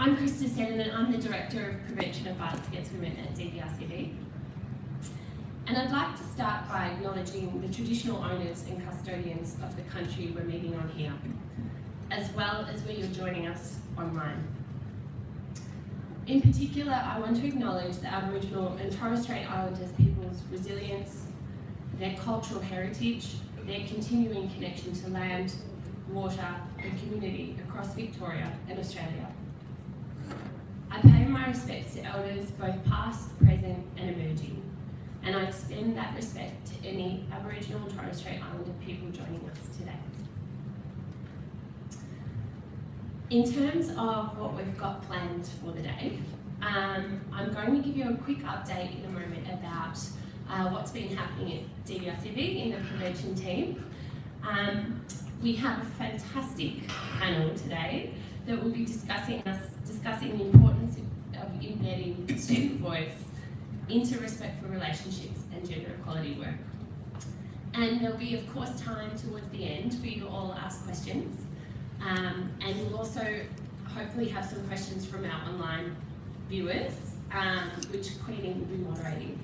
I'm Krista Seddon and I'm the Director of Prevention of Violence Against Women at DBRCV. And I'd like to start by acknowledging the traditional owners and custodians of the country we're meeting on here, as well as where you're joining us online. In particular, I want to acknowledge the Aboriginal and Torres Strait Islanders people's resilience, their cultural heritage, their continuing connection to land, water and community across Victoria and Australia. I pay my respects to elders both past, present and emerging, and I extend that respect to any Aboriginal and Torres Strait Islander people joining us today. In terms of what we've got planned for the day, I'm going to give you a quick update in a moment about what's been happening at DBRCV in the prevention team. We have a fantastic panel today that will be discussing the importance of embedding student voice into respectful relationships and gender equality work. And there'll be, of course, time towards the end for you to all ask questions. And we'll also hopefully have some questions from our online viewers, which Queenie will be moderating.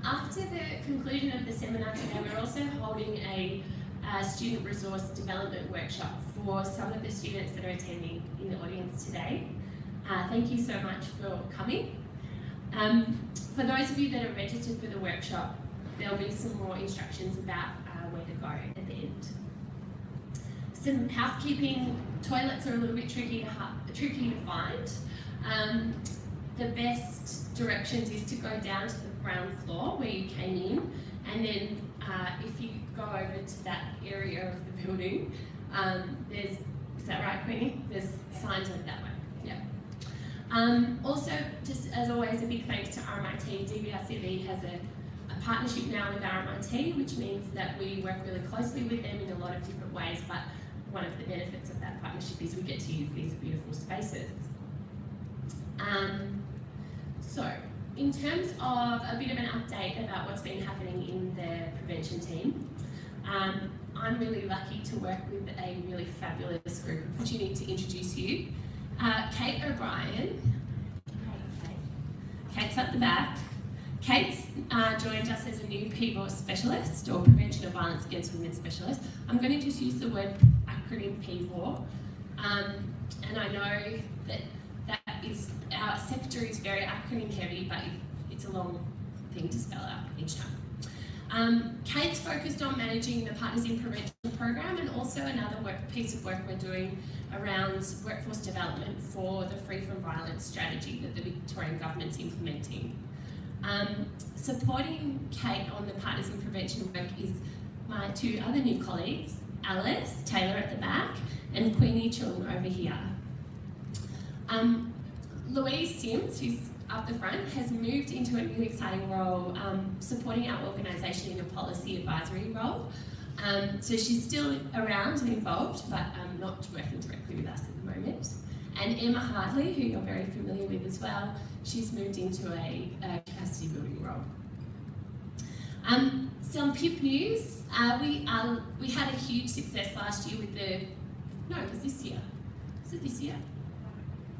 After the conclusion of the seminar today, we're also holding a student resource development workshop for some of the students that are attending in the audience today. Thank you so much for coming. For those of you that are registered for the workshop, there'll be some more instructions about where to go at the end. Some housekeeping: toilets are a little bit tricky to find. The best directions is to go down to the ground floor where you came in, and then if you go over to that area of the building, is that right, Queenie? There's signs over that way. Yeah. Also, just as always, a big thanks to RMIT. DBRCV has a partnership now with RMIT, which means that we work really closely with them in a lot of different ways, but one of the benefits of that partnership is we get to use these beautiful spaces. So, in terms of a bit of an update about what's been happening in the prevention team, I'm really lucky to work with a really fabulous group. Opportunity to introduce you. Kate O'Brien. Kate's at the back. Kate's joined us as a new PVOS specialist, or Prevention of Violence Against Women specialist. I'm going to just use the word acronym PVOR, and I know that our sector is very acronym heavy, but it's a long thing to spell out each time. Kate's focused on managing the Partners in Prevention program, and also another piece of work we're doing around workforce development for the Free from Violence strategy that the Victorian government's implementing. Supporting Kate on the Partners in Prevention work is my two other new colleagues, Alice Taylor at the back and Queenie Chung over here. Louise Sims, who's up the front, has moved into a new exciting role supporting our organisation in a policy advisory role. So she's still around and involved, but not working directly with us at the moment. And Emma Hartley, who you're very familiar with as well, she's moved into a capacity building role. Some PIP news. We had a huge success last year with it was this year. Was it this year?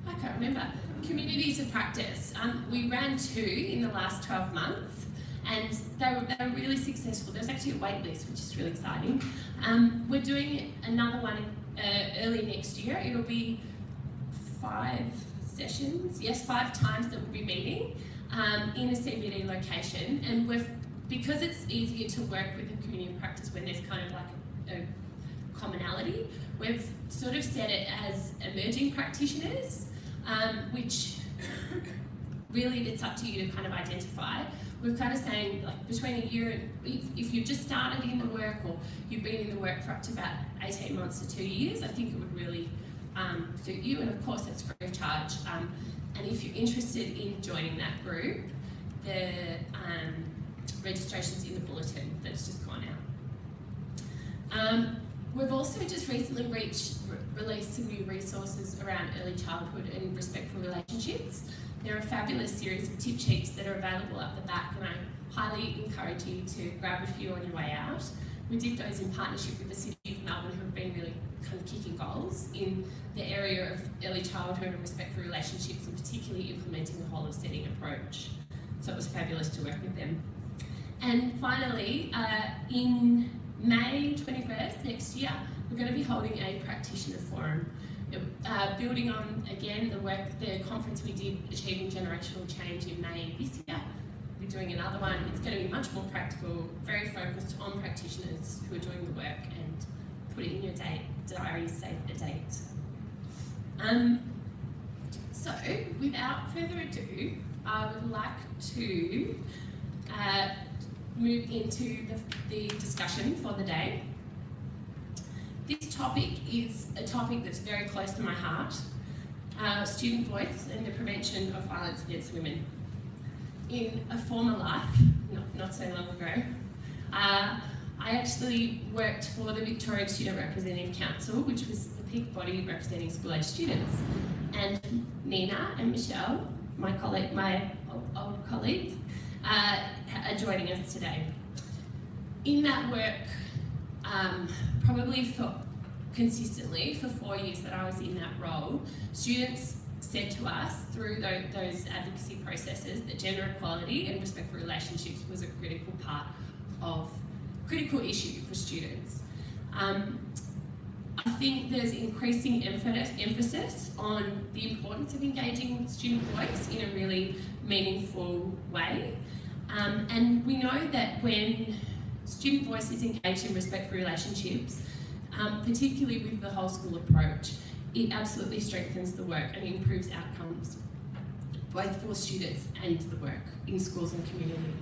I can't remember. Communities of practice. We ran 2 in the last 12 months, and they were really successful. There's actually a wait list, which is really exciting. We're doing another one early next year. It'll be 5 sessions, 5 times that we'll be meeting in a CBD location, and because it's easier to work with a community of practice when there's kind of like a commonality, we've sort of set it as emerging practitioners, which really it's up to you to kind of identify. We're kind of saying, like, between a year and if you've just started in the work, or you've been in the work for up to about 18 months to 2 years, I think it would really suit you, and of course it's free of charge. And if you're interested in joining that group, the registration's in the bulletin that's just gone out. We've also just recently released some new resources around early childhood and respectful relationships. They're a fabulous series of tip sheets that are available up the back, and I highly encourage you to grab a few on your way out. We did those in partnership with the City of have been really kind of kicking goals in the area of early childhood and respect for relationships, and particularly implementing the whole of setting approach. So it was fabulous to work with them. And finally, in May 21st next year, we're going to be holding a practitioner forum, building on, again, the conference we did, Achieving Generational Change, in May this year. We're doing another one. It's going to be much more practical, very focused on practitioners who are doing the work, and put it in your diary, save the date. So, without further ado, I would like to move into the discussion for the day. This topic is a topic that's very close to my heart, student voice and the prevention of violence against women. In a former life, not so long ago, I actually worked for the Victorian Student Representative Council, which was the peak body representing school-age students. And Nina and Michelle, my old colleagues, are joining us today. In that work, probably consistently for 4 years that I was in that role, students said to us through those advocacy processes that gender equality and respect for relationships was a critical issue for students. I think there's increasing emphasis on the importance of engaging student voice in a really meaningful way. And we know that when student voice is engaged in respect for relationships, particularly with the whole school approach, it absolutely strengthens the work and improves outcomes, both for students and the work in schools and community.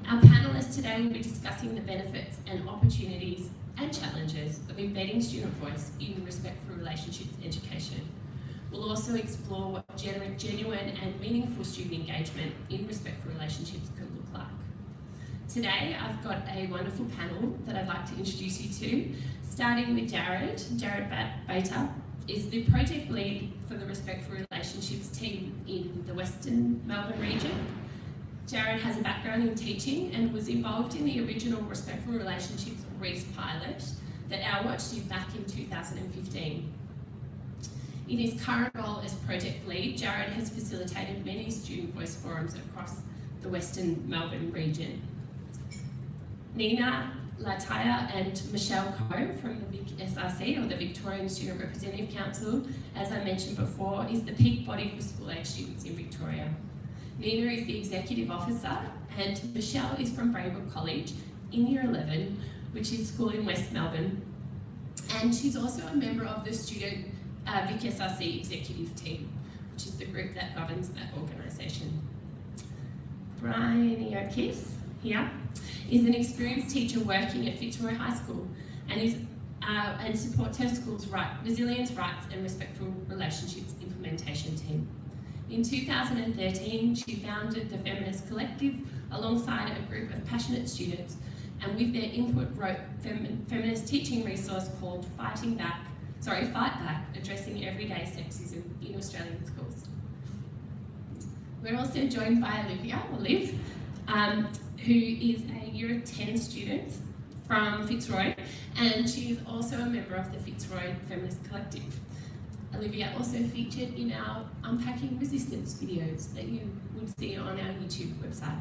Our panellists today will be discussing the benefits and opportunities and challenges of embedding student voice in respect for relationships education. We'll also explore what genuine and meaningful student engagement in respect for relationships can look like. Today, I've got a wonderful panel that I'd like to introduce you to, starting with Jarrod. Jarrod Bateup is the project lead for the Respect for Relationships team in the Western Melbourne region. Jarrod has a background in teaching and was involved in the original Respect for Relationships Reef pilot that Our Watch did back in 2015. In his current role as project lead, Jarrod has facilitated many student voice forums across the Western Melbourne region. Nina, Laitala and Michelle Coe from the SRC, or the Victorian Student Representative Council, as I mentioned before, is the peak body for school-age students in Victoria. Nina is the Executive Officer, and Michelle is from Braybrook College in Year 11, which is school in West Melbourne. And she's also a member of the Student Vic SRC Executive Team, which is the group that governs that organisation. Briony here is an experienced teacher working at Fitzroy High School and supports her school's resilience, rights and respectful relationships implementation team. In 2013, she founded the Feminist collective alongside a group of passionate students, and with their input wrote feminist teaching resource called Fight Back, addressing everyday sexism in Australian schools. We're also joined by Liv, who is a Year 10 student from Fitzroy, and she is also a member of the Fitzroy Feminist Collective. Olivia also featured in our Unpacking Resistance videos that you would see on our YouTube website.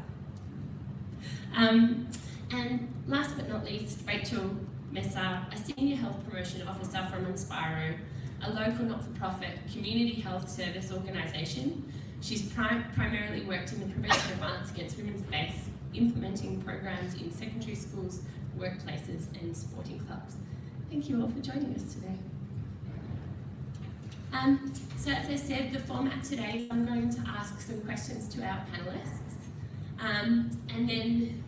And last but not least, Rachel Messer, a Senior Health Promotion Officer from Inspiro, a local not-for-profit community health service organisation. She's primarily worked in the prevention of violence against women's space, implementing programs in secondary schools, workplaces and sporting clubs. Thank you all for joining us today. So as I said, the format today is I'm going to ask some questions to our panellists, and then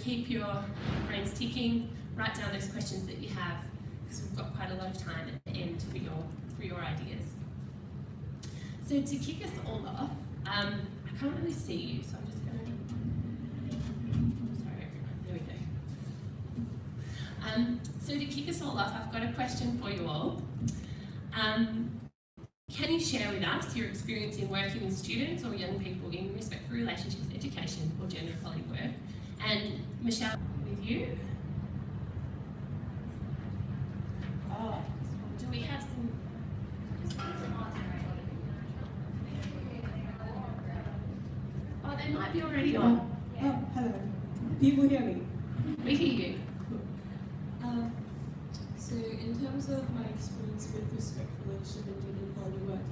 keep your brains ticking, write down those questions that you have, because we've got quite a lot of time at the end for your ideas. So to kick us all off, I can't really see you, so I'm just going to, sorry everyone, there we go. So to kick us all off, I've got a question for you all. Can you share with us your experience in working with students or young people in respect for relationships education or gender equality work? And Michelle, with you. they might be already on. Oh, hello. People hear me? We hear you. So in terms of my experience with respectful relationship and doing quality work,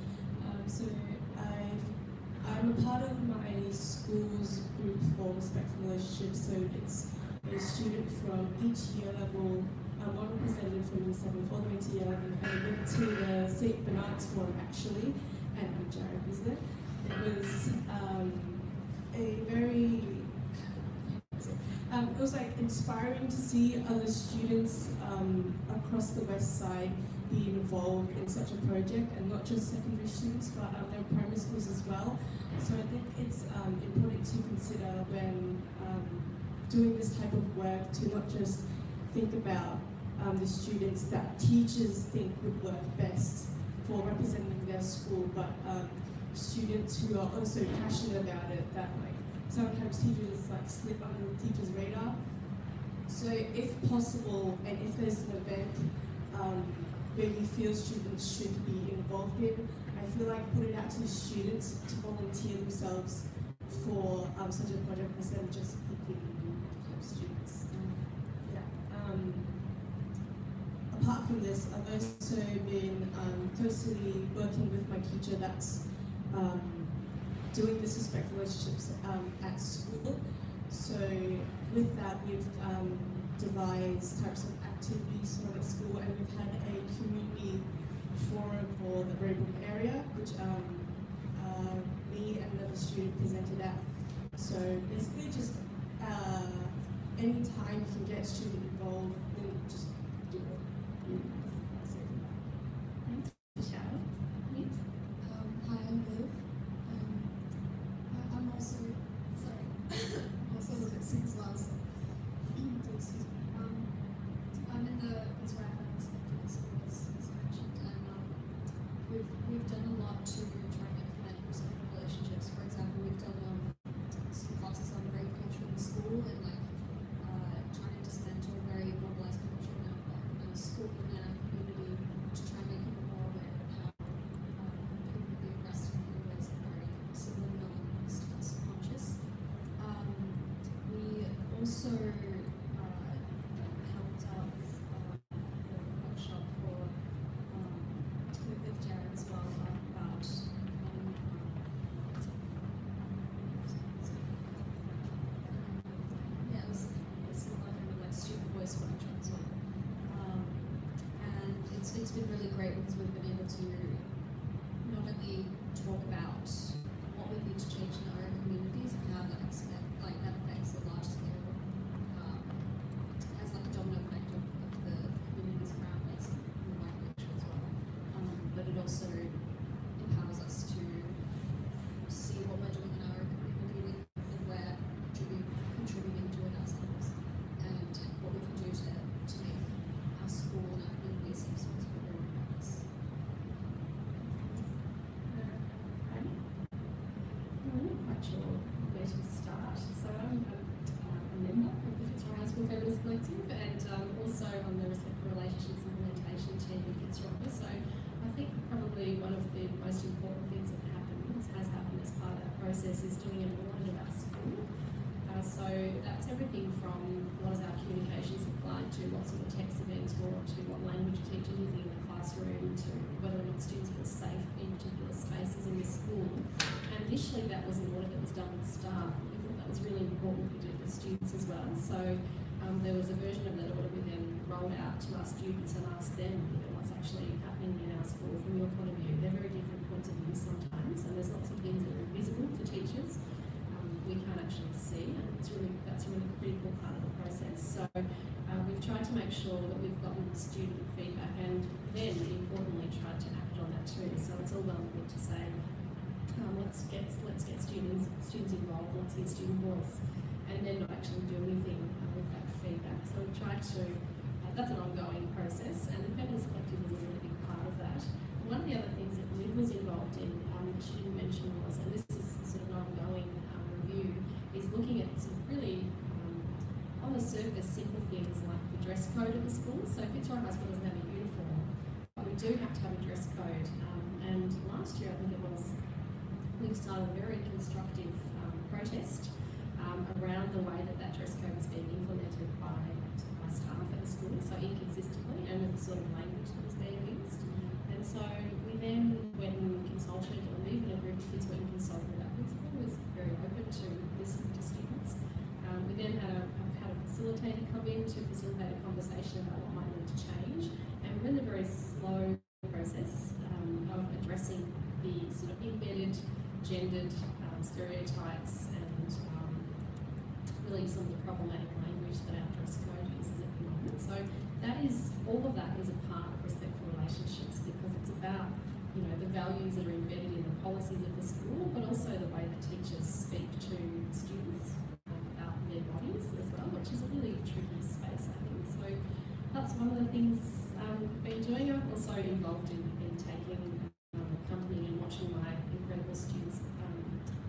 I'm a part of my school's group for respectful relationships, so it's a student from each year level, one representative from year 7 all the way to year 11, and I went to the St. Bernard's Forum actually, and Jarrod was there. It was it was like inspiring to see other students across the west side be involved in such a project, and not just secondary students but their primary schools as well. So I think it's important to consider when doing this type of work to not just think about the students that teachers think would work best for representing their school, but students who are also passionate about it, that like sometimes teachers like slip under the teacher's radar. So if possible, and if there's an event where you feel students should be involved in, I feel like put it out to students to volunteer themselves for such a project instead of just picking students. Apart from this, I've also been closely working with my teacher that's doing this respectful relationships at school. So with that, we've devised types of activities at school, and we've had a community forum for the Melbourne area, which me and another student presented at. So basically just any time you can get a student involved, then just do it. Hi, I'm Liv. I'm also, sorry, I'm also a little bit sick as well, so excuse me. I'm in the Fitzroy secondary school, as mentioned, and we've done a lot to try and implement respectful relationships. For example, we've done some classes on rape culture in the school, and like trying to dismantle very normalized culture in a school, in a community, to try and make people more aware of how people can be aggressive in ways that are very subliminal and subconscious. We also helped out with a workshop with Jarrod as well about yeah, it's like student voice workshop as well. And it's been really great because we've been able to not only talk about what we need to change in our own communities and how that affects a large scale, has like a domino effect of the communities around us and the wider picture as well. But it also empowers us to see what we're doing in our own community and where contributing to it ourselves, and what we can do to make our school and our community a safe space for everyone else. I'm not quite sure where to start. So I'm a member of the Fitzroy High School Feminist Collective, and also on the Respectful Relationships Implementation team in Fitzroy. So I think probably one of the most important things that has happened as part of that process is doing an audit of our school. So that's everything from what does our communications look like, to what sort of text are being taught, to what language teachers are using in the classroom, to whether or not students feel safe in particular spaces in the school. And initially that was an audit that was done with staff. We thought that was really important to do with students as well. So there was a version of that audit we then rolled out to our students and asked them, what's actually happening in our school from your point of view. They're very different points of view sometimes, and there's lots of things that are invisible to teachers. We can't actually see, and that's a really critical part of the process. So we've tried to make sure that we've gotten student feedback, and then importantly tried to act on that too. So it's all well and good to say, let's get students involved, let's hear student voice, and then not actually do anything with that feedback. So we've tried to, that's an ongoing process, and the Feminist Collective is a really big part of that. One of the other things that Liv was involved in, that she didn't mention was, and this is sort of an ongoing review, is looking at some really, on the surface, simple things like the dress code of the school. So Fitzroy High School doesn't have a uniform, but we do have to have a dress code. And last year, I think it was, we've started a very constructive protest around the way that dress code was being implemented by staff at the school, so inconsistently, and with the sort of language that was being used. And so we then, when consulted, or even a group of kids when consulted, our principal was very open to listening to students. We then had a facilitator come in to facilitate a conversation about what might need to change, and we're in the very slow process of addressing the sort of embedded, gendered stereotypes and really some of the problematic language that our dress code uses at the moment. So all of that is a part of respectful relationships, because it's about, you know, the values that are embedded in the policies of the school, but also the way that teachers speak to students about their bodies as well, which is a really tricky space, I think. So that's one of the things I've been doing. I'm also involved in taking company and watching my incredible students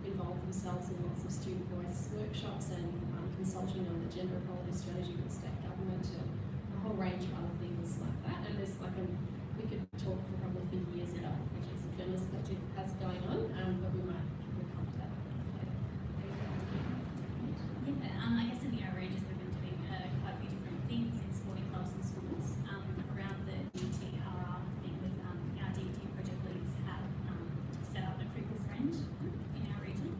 involve themselves in lots of student voice workshops and consulting on the gender equality strategy with state government and a whole range of other things like that. And there's we could talk for probably for years about the projects the Feminist Collective has going on, but we might come to that later. Yeah, I guess in the outrages we've been doing quite a few different things in sporting clubs and schools around the DTRR thing with our DT project leads have set up a critical friend group in our region.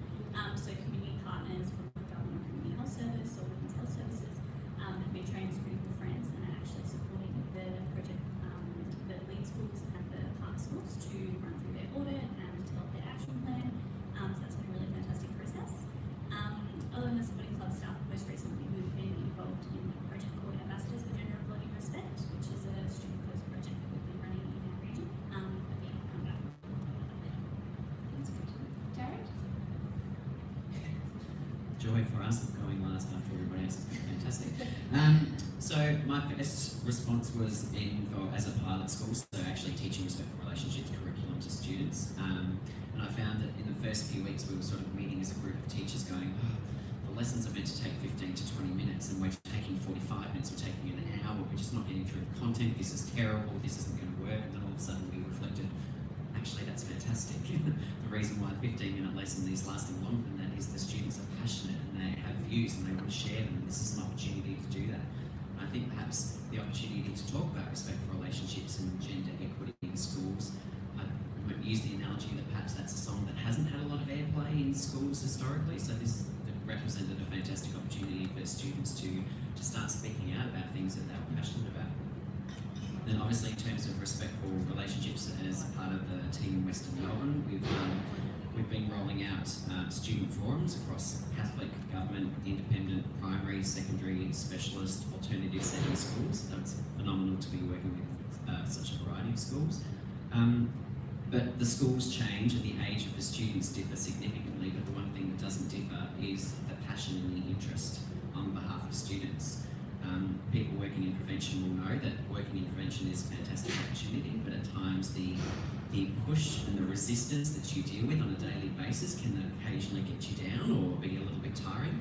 So community partners from the government community health service or women's health services have been trained as critical friends and are actually supporting the project, the lead schools and the partner schools to run through their audit and develop their action plan. So that's been a really fantastic process. Other than the sporting club stuff, most recently we've been involved in a project called Ambassadors for Gender Equality and Respect, which is a student post project that we've been running in our region. But yeah, I'll come back. Thanks, Jarrod? Joy for us of going last after everybody else has been fantastic. So my first response was as a pilot school, so actually teaching respectful relationships curriculum to students. And I found that in the first few weeks we were sort of meeting as a group of teachers going, the lessons are meant to take 15 to 20 minutes and we're taking 45 minutes, we're taking an hour, we're just not getting through the content, this is terrible, this isn't going to work. And then all of a sudden we reflected, actually that's fantastic. The reason why a 15-minute lesson is lasting longer than that is the students are passionate and they have views and they want to share them, and this is an opportunity to do that. And I think perhaps the opportunity to talk about respectful relationships and gender equity in schools, I might use the analogy that perhaps that's a song that hasn't had a lot of airplay in schools historically, so this represented a fantastic opportunity for students to start speaking out about things that they were passionate about. Then obviously in terms of respectful relationships as part of the team in Western Melbourne, we've been rolling out student forums across Catholic, government, independent, primary, secondary, specialist, alternative setting schools. So it's phenomenal to be working with such a variety of schools. But the schools change and the age of the students differ significantly, but the one thing that doesn't differ is the passion and the interest on behalf of students. People working in prevention will know that working in prevention is a fantastic opportunity, but at times the push and the resistance that you deal with on a daily basis can occasionally get you down or be a little bit tiring.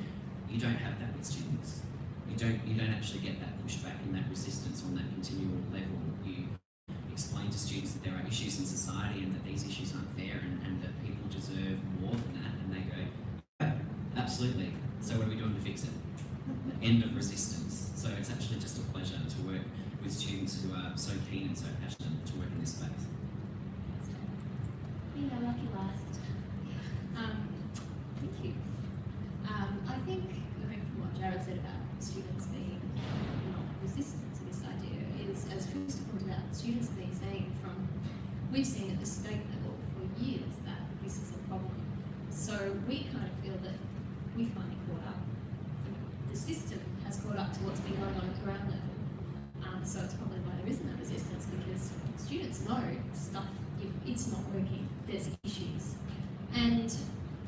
You don't have that with students. You don't actually get that pushback and that resistance on that continual level. You explain to students that there are issues in society and that these issues aren't fair and that people deserve more than that, and they go, oh, absolutely, so what are we doing to fix it? End of resistance. So it's actually just a pleasure to work with students who are so keen and so passionate to work in this space. Yeah, lucky last. Thank you. I think, going from what Jarrod said about students being not resistant to this idea, is, as Trista pointed out, students have been saying we've seen at the state level for years that this is a problem. So we kind of feel that we finally caught up. The system has caught up to what's been going on at the ground level. So it's probably why there isn't a resistance, because students know stuff, it's not working, there's issues. And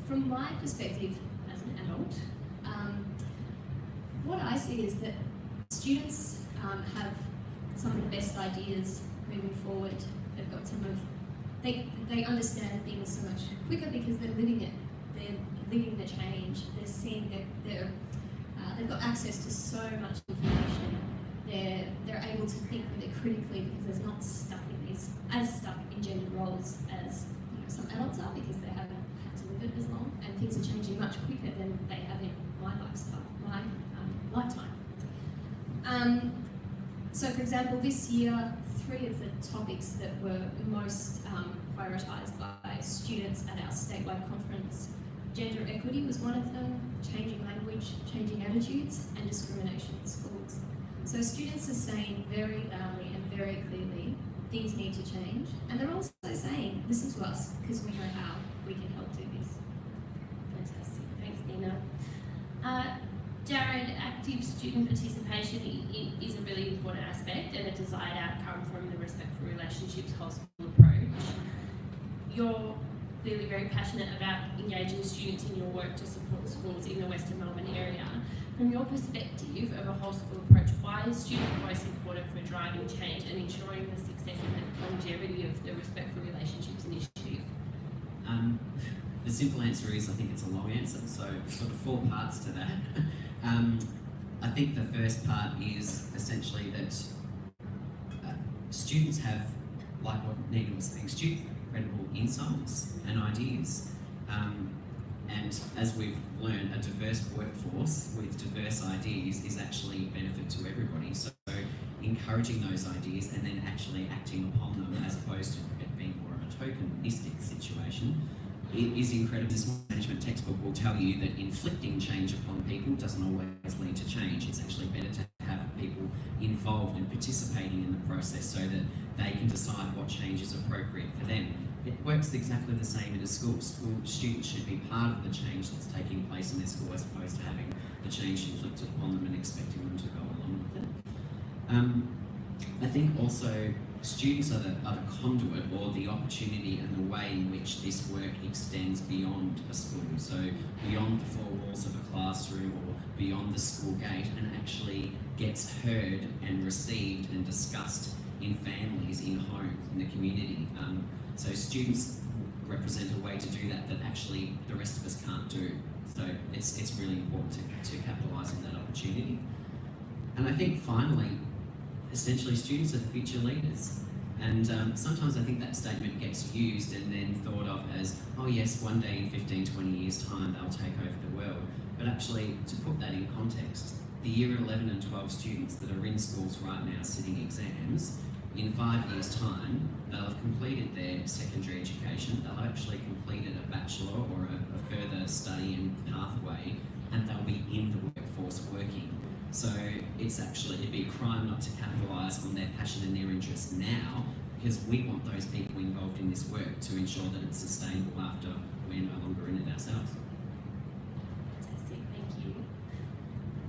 from my perspective as an adult, what I see is that students have some of the best ideas moving forward. They've got they understand things so much quicker because they're living it. They're living the change. They're seeing they've got access to so much information. They're able to think really critically because they're not stuck in gendered roles as some adults are, because they haven't had to live it as long, and things are changing much much quicker than they have in my lifetime. So for example, this year, 3 of the topics that were most prioritised by students at our statewide conference, gender equity was one of them, changing language, changing attitudes, and discrimination in schools. So students are saying very loudly and very clearly, things need to change, and they're also saying, listen to us, because we know how we can help do this. Fantastic, thanks Nina. Jarrod, active student participation is a really important aspect and a desired outcome from the Respectful Relationships whole school approach. You're clearly very passionate about engaging students in your work to support schools in the Western Melbourne area. From your perspective of a whole school approach, why is student voice important for driving change and ensuring the success and the longevity of the Respectful Relationships initiative? The simple answer is, I think it's a long answer, so sort of 4 parts to that. I think the first part is essentially that students have, like what Nina was saying, students have incredible insights and ideas. And as we've learned, a diverse workforce with diverse ideas is actually a benefit to everybody. So encouraging those ideas and then actually acting upon them as opposed to it being more of a tokenistic situation, it is incredible. This management textbook will tell you that inflicting change upon people doesn't always lead to change. It's actually better to have people involved and participating in the process so that they can decide what change is appropriate for them. It works exactly the same in a school. School students should be part of the change that's taking place in their school as opposed to having the change inflicted upon them and expecting them to go along with it. I think also students are the conduit or the opportunity and the way in which this work extends beyond a school. So beyond the 4 walls of a classroom or beyond the school gate and actually gets heard and received and discussed in families, in homes, in the community. So students represent a way to do that that actually the rest of us can't do. So it's really important to capitalise on that opportunity. And I think finally, essentially students are the future leaders. And sometimes I think that statement gets used and then thought of as, oh yes, one day in 15, 20 years time they'll take over the world. But actually, to put that in context, the year 11 and 12 students that are in schools right now sitting exams, in 5 years' time, they'll have completed their secondary education, they'll have actually completed a bachelor or a further study and pathway, and they'll be in the workforce working. So it'd be a crime not to capitalise on their passion and their interest now, because we want those people involved in this work to ensure that it's sustainable after we're no longer in it ourselves. Fantastic, thank you.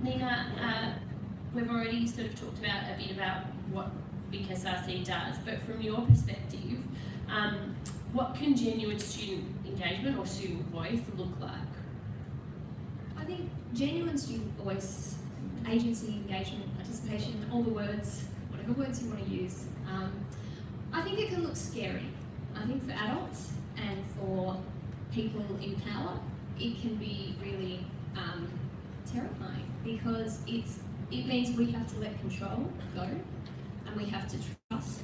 Nina, we've already sort of talked about a bit about what VicSRC does, but from your perspective, what can genuine student engagement or student voice look like? I think genuine student voice, agency, engagement, participation, all the words, whatever words you want to use, I think it can look scary. I think for adults and for people in power, it can be really terrifying because it means we have to let control go and we have to trust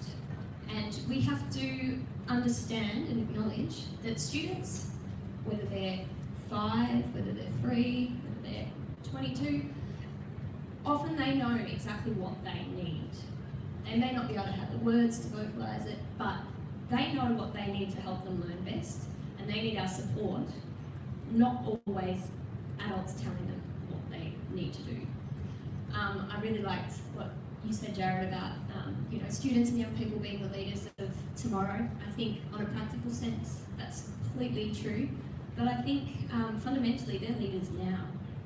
and we have to understand and acknowledge that students, whether they're 5, whether they're 3, whether they're 22, often they know exactly what they need. They may not be able to have the words to vocalise it, but they know what they need to help them learn best, and they need our support, not always adults telling them what they need to do. I really liked what you said, Jarrod, about students and young people being the leaders of tomorrow. I think on a practical sense, that's completely true, but I think fundamentally they're leaders now.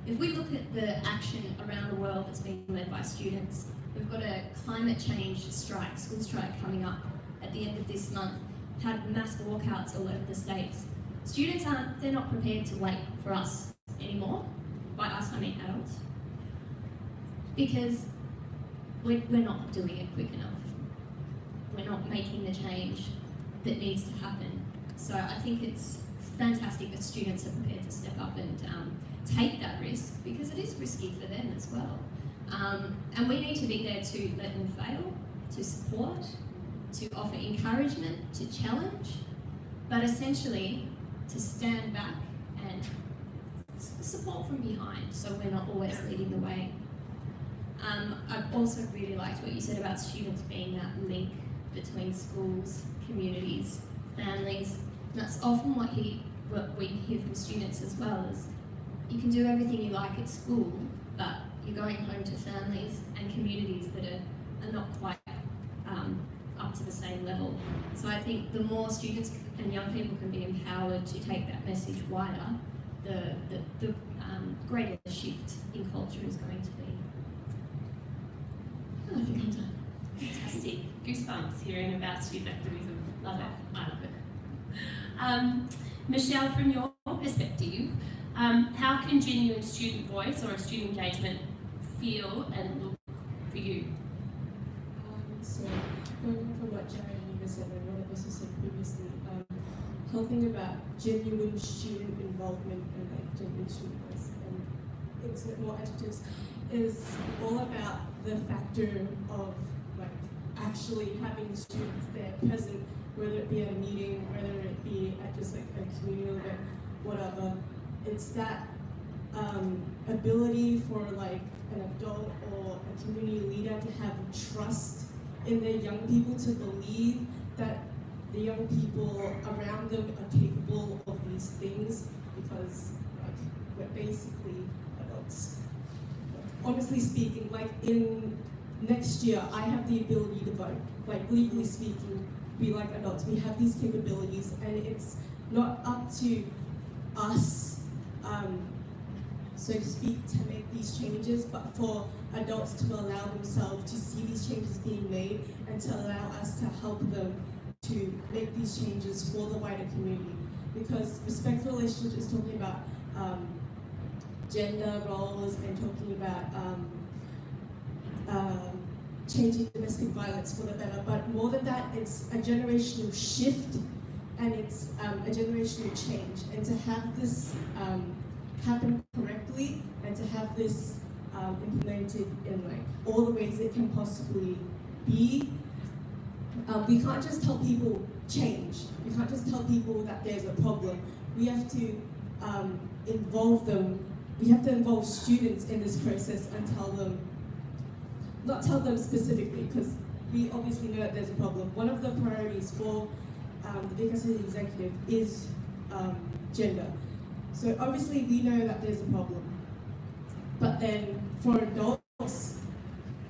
If we look at the action around the world that's being led by students, we've got a climate change strike, school strike coming up at the end of this month, had mass walkouts all over the states. Students they're not prepared to wait for us anymore. By us, I mean adults. Because we're not doing it quick enough. We're not making the change that needs to happen. So I think it's fantastic that students are prepared to step up and take that risk, because it is risky for them as well. And we need to be there to let them fail, to support, to offer encouragement, to challenge, but essentially to stand back and support from behind, so we're not always leading the way. I also really liked what you said about students being that link between schools, communities, families. And that's often what we hear from students as well, is you can do everything you like at school, but you're going home to families and communities that are not quite up to the same level. So I think the more students and young people can be empowered to take that message wider, the greater the shift in culture is going to be. I think I'm done. Fantastic. Goosebumps hearing about student activism. Love it. I love it. Michelle, from your perspective, how can genuine student voice or student engagement feel and look for you? So, going from what Jarrod and Eva said and what I've also said previously, whole thing about genuine student involvement and like genuine student voice and insert more adjectives is all about the factor of like actually having students there present, whether it be at a meeting, whether it be at just like a communal event, whatever. It's that ability for like an adult or a community leader to have trust in their young people, to believe that the young people around them are capable of these things, because like we're basically adults. Honestly speaking, like in next year, I have the ability to vote. Like legally speaking, we like adults, we have these capabilities, and it's not up to us, so to speak, to make these changes, but for adults to allow themselves to see these changes being made and to allow us to help them to make these changes for the wider community. Because respectful relationships is talking about gender roles and talking about changing domestic violence for the better, but more than that, it's a generational shift and it's a generational change. And to have this happen correctly and to have this implemented in like all the ways it can possibly be, we can't just tell people change. We can't just tell people that there's a problem. We have to involve them. We have to involve students in this process and tell them, not tell them specifically, because we obviously know that there's a problem. One of the priorities for the Vicar City Executive is gender. So obviously we know that there's a problem. But then for adults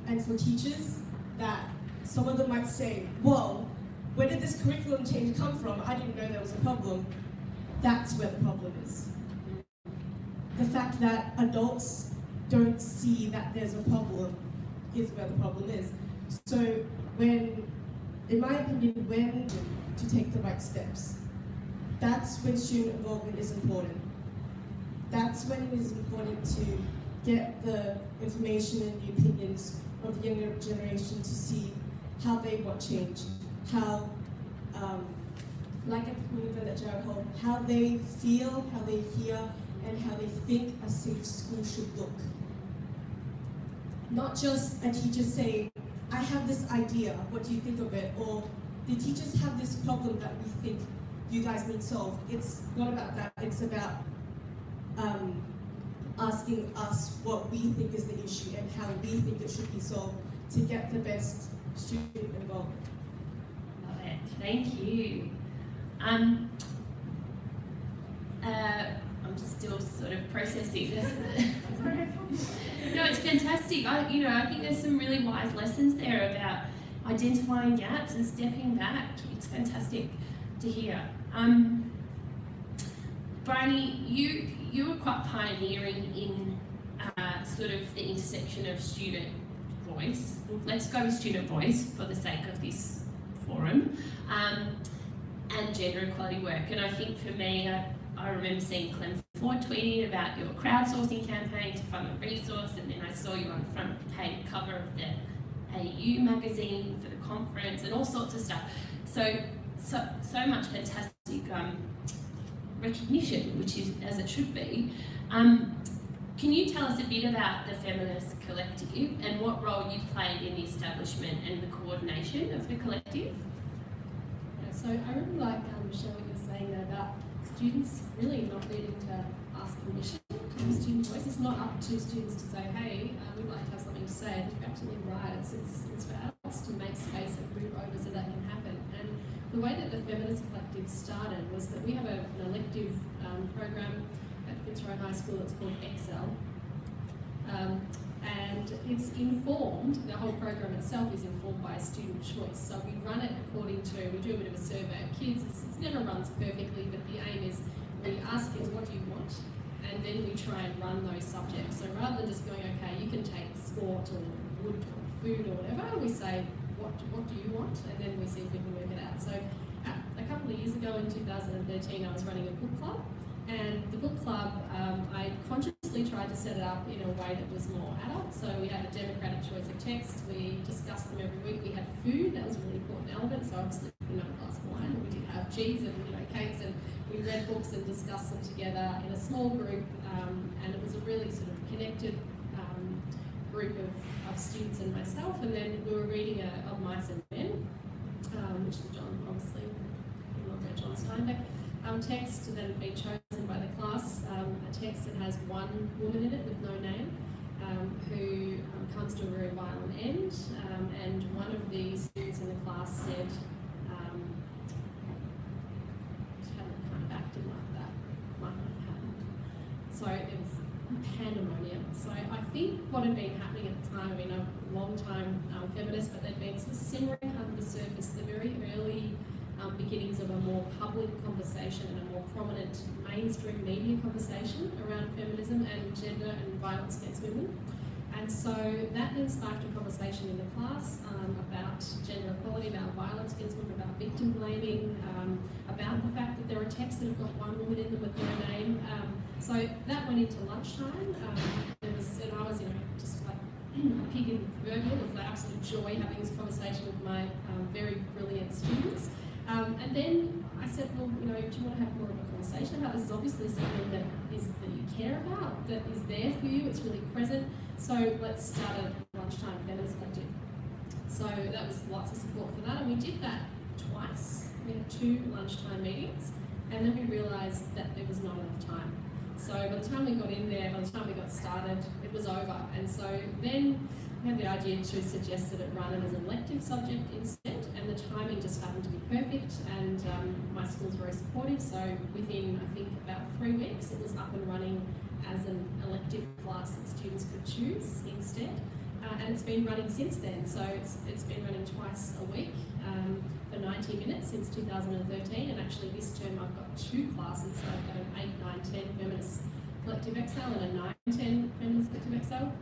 and for teachers, that some of them might say, whoa, where did this curriculum change come from? I didn't know there was a problem. That's where the problem is. The fact that adults don't see that there's a problem is where the problem is. So when, in my opinion, when to take the right steps, that's when student involvement is important. That's when it is important to get the information and the opinions of the younger generation to see how they want change, how, like at the community that Jarrod held, how they feel, how they hear, and how they think a safe school should look. Not just a teacher saying, I have this idea, what do you think of it? Or the teachers have this problem that we think you guys need solved. It's not about that, it's about asking us what we think is the issue and how we think it should be solved to get the best student involved. Love it. Thank you. I'm still sort of processing this. No, it's fantastic. I think there's some really wise lessons there about identifying gaps and stepping back. It's fantastic to hear. Briony, you were quite pioneering in sort of the intersection of student voice. Let's go with student voice for the sake of this forum, and gender equality work. And I think for me, I remember seeing Clem Ford tweeting about your crowdsourcing campaign to fund the resource, and then I saw you on the front page cover of the AU magazine for the conference and all sorts of stuff. So much fantastic recognition, which is as it should be. Can you tell us a bit about the Feminist Collective and what role you played in the establishment and the coordination of the collective? Yeah, so I really like Michelle, what you were saying there about students really not needing to ask permission active student voice. It's not up to students to say, hey, we'd like to have something to say. You're absolutely right. It's for adults to make space and move over so that can happen. And the way that the Feminist Collective started was that we have an elective program at Fitzroy High School. It's called Excel. And it's informed, the whole program itself is informed by student choice. So we run it according to, we do a bit of a survey of kids. It never runs perfectly, but the aim is we ask kids, what do you want? And then we try and run those subjects. So rather than just going, okay, you can take sport or wood or food or whatever, we say, what do you want? And then we see if we can work it out. So a couple of years ago in 2013, I was running a book club. And the book club, I consciously tried to set it up in a way that was more adult. So we had a democratic choice of text. We discussed them every week. We had food. That was a really important element. So obviously, a glass of wine. We did have cheese and cakes, and we read books and discussed them together in a small group. And it was a really sort of connected group of students and myself. And then we were reading Of Mice and Men, which is John, obviously, John Steinbeck. Text that had been chosen by the class, a text that has one woman in it with no name, who comes to a very violent end, and one of the students in the class said, hadn't kind of acted like that might not have happened. So it was pandemonium. So I think what had been happening at the time, I mean, a long time feminist, but they'd been sort of simmering under the surface, the very early beginnings of a more public conversation and a more prominent mainstream media conversation around feminism and gender and violence against women. And so that then sparked a conversation in the class about gender equality, about violence against women, about victim blaming, about the fact that there are texts that have got one woman in them with no name. So that went into lunchtime. And I was, just like a pig in proverbial. It was an absolute joy having this conversation with my very brilliant students. And then I said, well, do you want to have more of a conversation about this? Is obviously something that you care about, that is there for you, it's really present. So let's start a lunchtime feminist collective. So that was lots of support for that, and we did that twice. We had 2 lunchtime meetings, and then we realised that there was not enough time. So by the time we got in there, by the time we got started, it was over. And so then we had the idea to suggest that it run as an elective subject instead, and the timing just happened to be perfect, and my school's very supportive, so within, I think, about 3 weeks, it was up and running as an elective class that students could choose instead, and it's been running since then, so it's been running twice a week for 90 minutes since 2013, and actually this term I've got 2 classes, so I've got an 8, 9, 10 Feminist Collective Excel and a 9, 10 Feminist Collective Excel.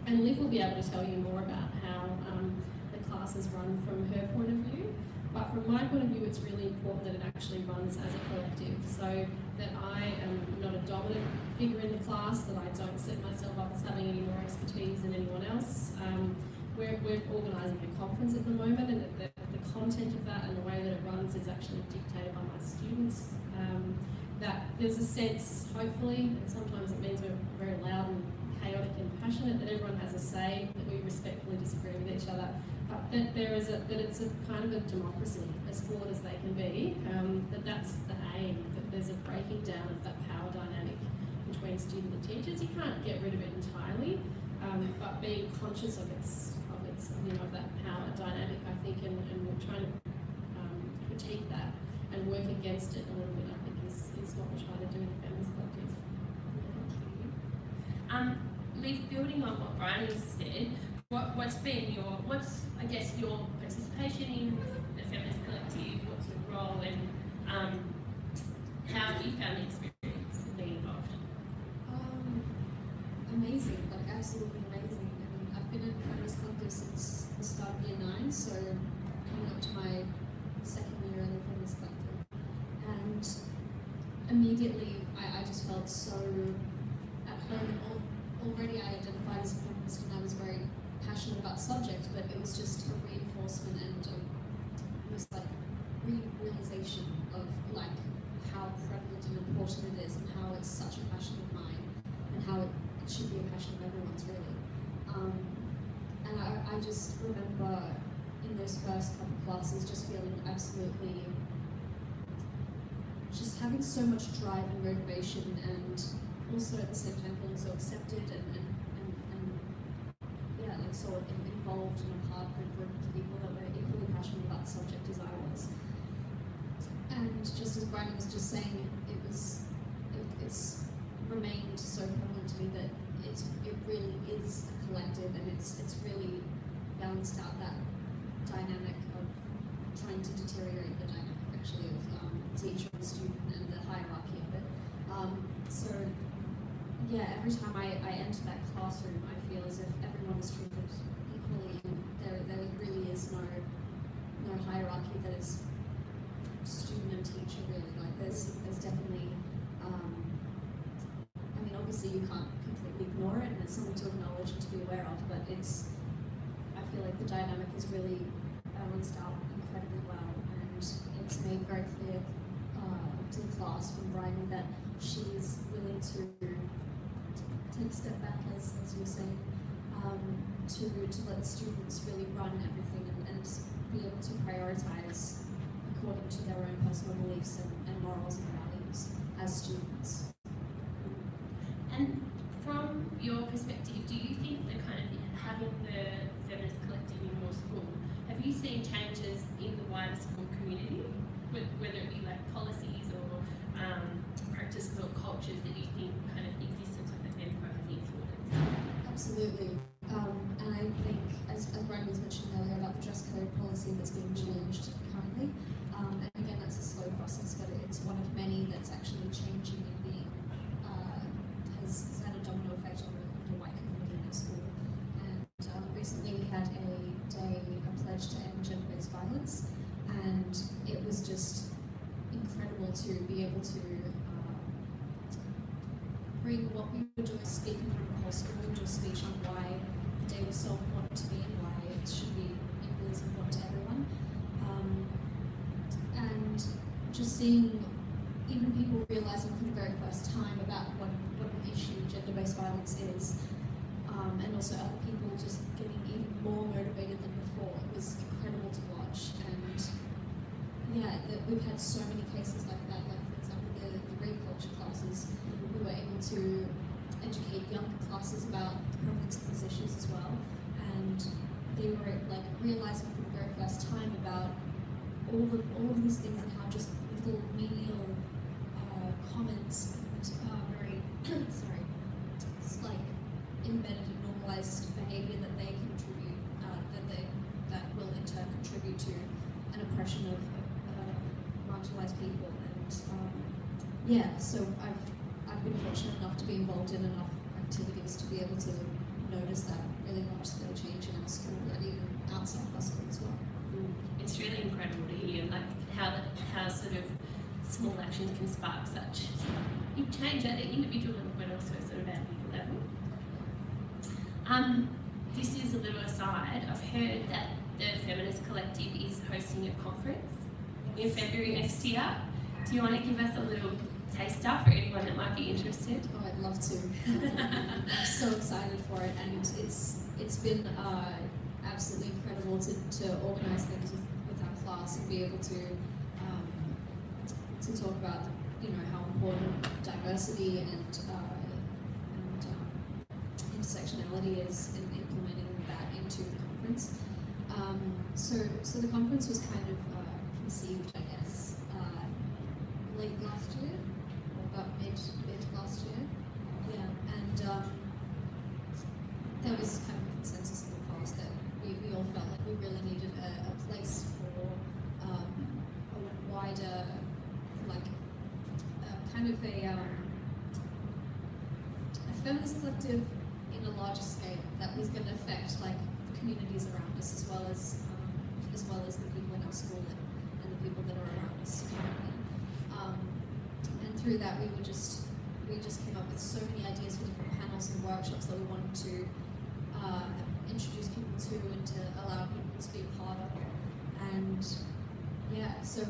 And Liv will be able to tell you more about how the classes run from her point of view. But from my point of view, it's really important that it actually runs as a collective, so that I am not a dominant figure in the class, that I don't set myself up as having any more expertise than anyone else. We're organising a conference at the moment, and the content of that and the way that it runs is actually dictated by my students. That there's a sense, hopefully, and sometimes it means we're very loud and chaotic and passionate, that everyone has a say, that we respectfully disagree with each other, but that it's a kind of a democracy, as flawed as they can be, that's the aim, that there's a breaking down of that power dynamic between student and teachers. You can't get rid of it entirely, but being conscious of that power dynamic, I think, and we're trying to critique that and work against it a little bit, I think, is what we're trying to do in the Feminist Collective. Liv, building on what Briony said, what's I guess your participation in the Feminist Collective, what's your role, and how have you found the experience of being involved? Amazing, absolutely amazing. I mean, I've been in the Feminist Collective since the start of year 9, so coming up to my 2nd year in the Feminist Collective. And immediately I just felt so at home. Already I identified as a feminist and I was very passionate about the subject, but it was just a reinforcement and almost like realization of how prevalent and important it is, and how it's such a passion of mine, and how it should be a passion of everyone's, really. And I just remember in those first couple of classes just feeling absolutely, just having so much drive and motivation, and also at the same time feeling so accepted and yeah, like so involved and a part of a group of people that were equally passionate about the subject as I was. And just as Briony was just saying, it's remained so prevalent to me that it really is a collective, and it's really balanced out that dynamic of trying to deteriorate the dynamic actually of teacher and student and the hierarchy of it. So yeah, every time I enter that classroom, I feel as if everyone is treated equally, and there really is no hierarchy that is student and teacher really. Like there's definitely I mean obviously you can't completely ignore it, and it's something to acknowledge and to be aware of, but I feel like the dynamic is really balanced out incredibly well, and it's made very clear to the class from Briony that she's willing to take a step back, as you were saying, to let students really run everything and be able to prioritise according to their own personal beliefs and morals and values as students. And from your perspective, do you think that kind of having the feminist collective in your school, have you seen changes in the wider school community, whether it be like policies or practices or cultures that you think kind of existence of the Fem Pro has influenced? Absolutely. And I think, as Briony was mentioning earlier about the dress code policy that's being changed currently, and again that's a slow process, but it's one of many that's actually changing and being has had a domino effect on the white community in our school. And recently we had a pledge to end gender-based violence, and it was just incredible to be able to bring what we were doing, speaking from the whole school, into a speech on why the day was so important to me and why it should be equally as important to everyone. And just seeing even people realising for the very first time about what an issue gender-based violence is, and also other people just getting even more motivated than before. It was incredible to watch, and yeah, we've had so many cases like that. Like for example, the rape culture classes, we were able to educate younger classes about the prevalence of these issues as well, and they were like realising for the very first time about all of these things and how just little menial comments and very sorry, it's like embedded and normalised behaviour that they contribute, that will in turn contribute to an oppression of marginalised people. And yeah, so I've been fortunate enough to be involved in enough activities to be able to notice that really large scale change in our school and even outside our school as well. It's really incredible to hear like how sort of small actions can spark such big change at the individual level, but also sort of at a level. This is a little aside. I've heard that the Feminist Collective is hosting a conference in February next year. Do you want to give us a little taster for anyone that might be interested? Oh, I'd love to. I'm so excited for it, and it's been absolutely incredible to organise things with our class and be able to talk about how important diversity and intersectionality is in implementing that into the conference. So the conference was kind of conceived, I guess, late last year, or about mid last year. Yeah, and there was kind of a consensus in the class that we all felt like we really needed a place for a wider, like, kind of a feminist collective in a larger scale that was going to affect like the communities around us as well as the people in our school and the people that are around us. And through that we just came up with so many ideas for different panels and workshops that we wanted to introduce people to and to allow people to be a part of. And yeah, so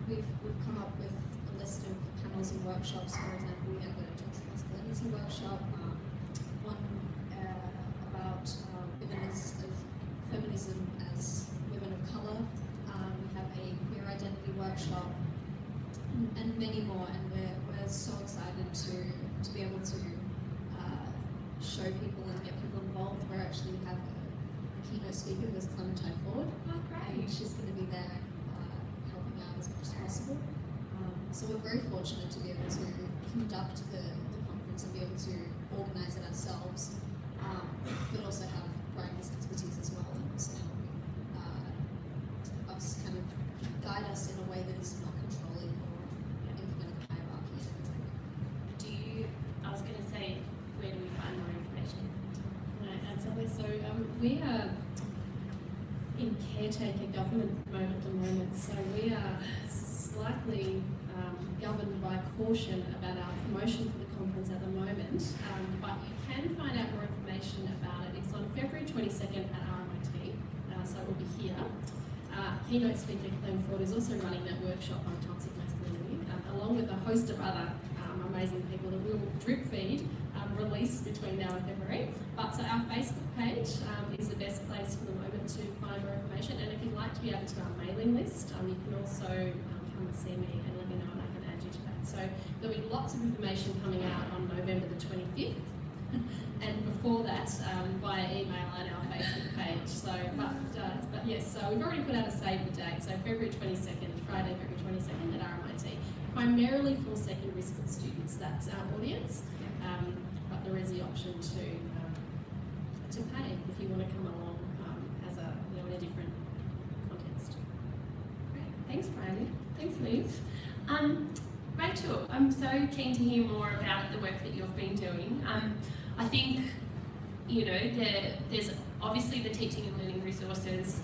we've come up with a list of panels and workshops. For example, we have a trans masculinity workshop, one about women as feminism as women of colour. We have a queer identity workshop, and many more. And we're we're so excited to be able to show people and get people involved. We actually have a keynote speaker who is Clementine Ford. Oh, great. And she's going to be there helping out as much as possible. So we're very fortunate to be able to conduct the conference and be able to organise it ourselves, but also have Briony's expertise as well, and also us kind of guide us in a way that is not controlling or implementing hierarchy. I was going to say, where do we find more information? So we are in caretaker government mode at the moment, so we are slightly governed by caution about our promotion for the conference at the moment, but you can find out more information about it. It's on February 22nd at RMIT, so it will be here. Keynote speaker Clem Ford is also running that workshop on toxic masculinity, along with a host of other amazing people that we will drip feed release between now and February. But so our Facebook page is the best place for the moment to find more information, and if you'd like to be added to our mailing list, you can also come and see me and let me know and I can add you to that. So there'll be lots of information coming out on November the 25th and before that via email and our Facebook page. So, but yes, so we've already put out a save the date, so February 22nd, Friday, February 22nd at RMIT, primarily for secondary school students. That's our audience. But there is the option to pay if you want to come along as a in a different context. Great. Thanks, Briony. Thanks, Liv. Rachel, I'm so keen to hear more about the work that you've been doing. I think, there's obviously the teaching and learning resources,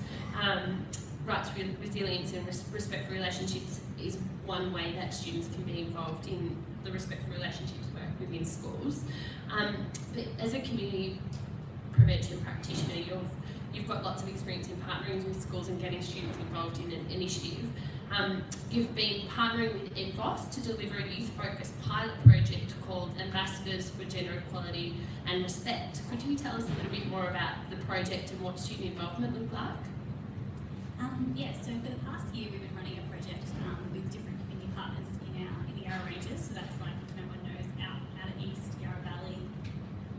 rights, resilience and respect for relationships is one way that students can be involved in the respect for relationships work within schools. But as a community prevention practitioner, you've got lots of experience in partnering with schools and getting students involved in an initiative. You've been partnering with EdVos to deliver a youth-focused pilot project called Ambassadors for Gender Equality and Respect. Could you tell us a little bit more about the project and what student involvement looked like? So for the past year we've been running a project with different community partners in the Yarra Ranges, so that's like, if no one knows, out at East, Yarra Valley,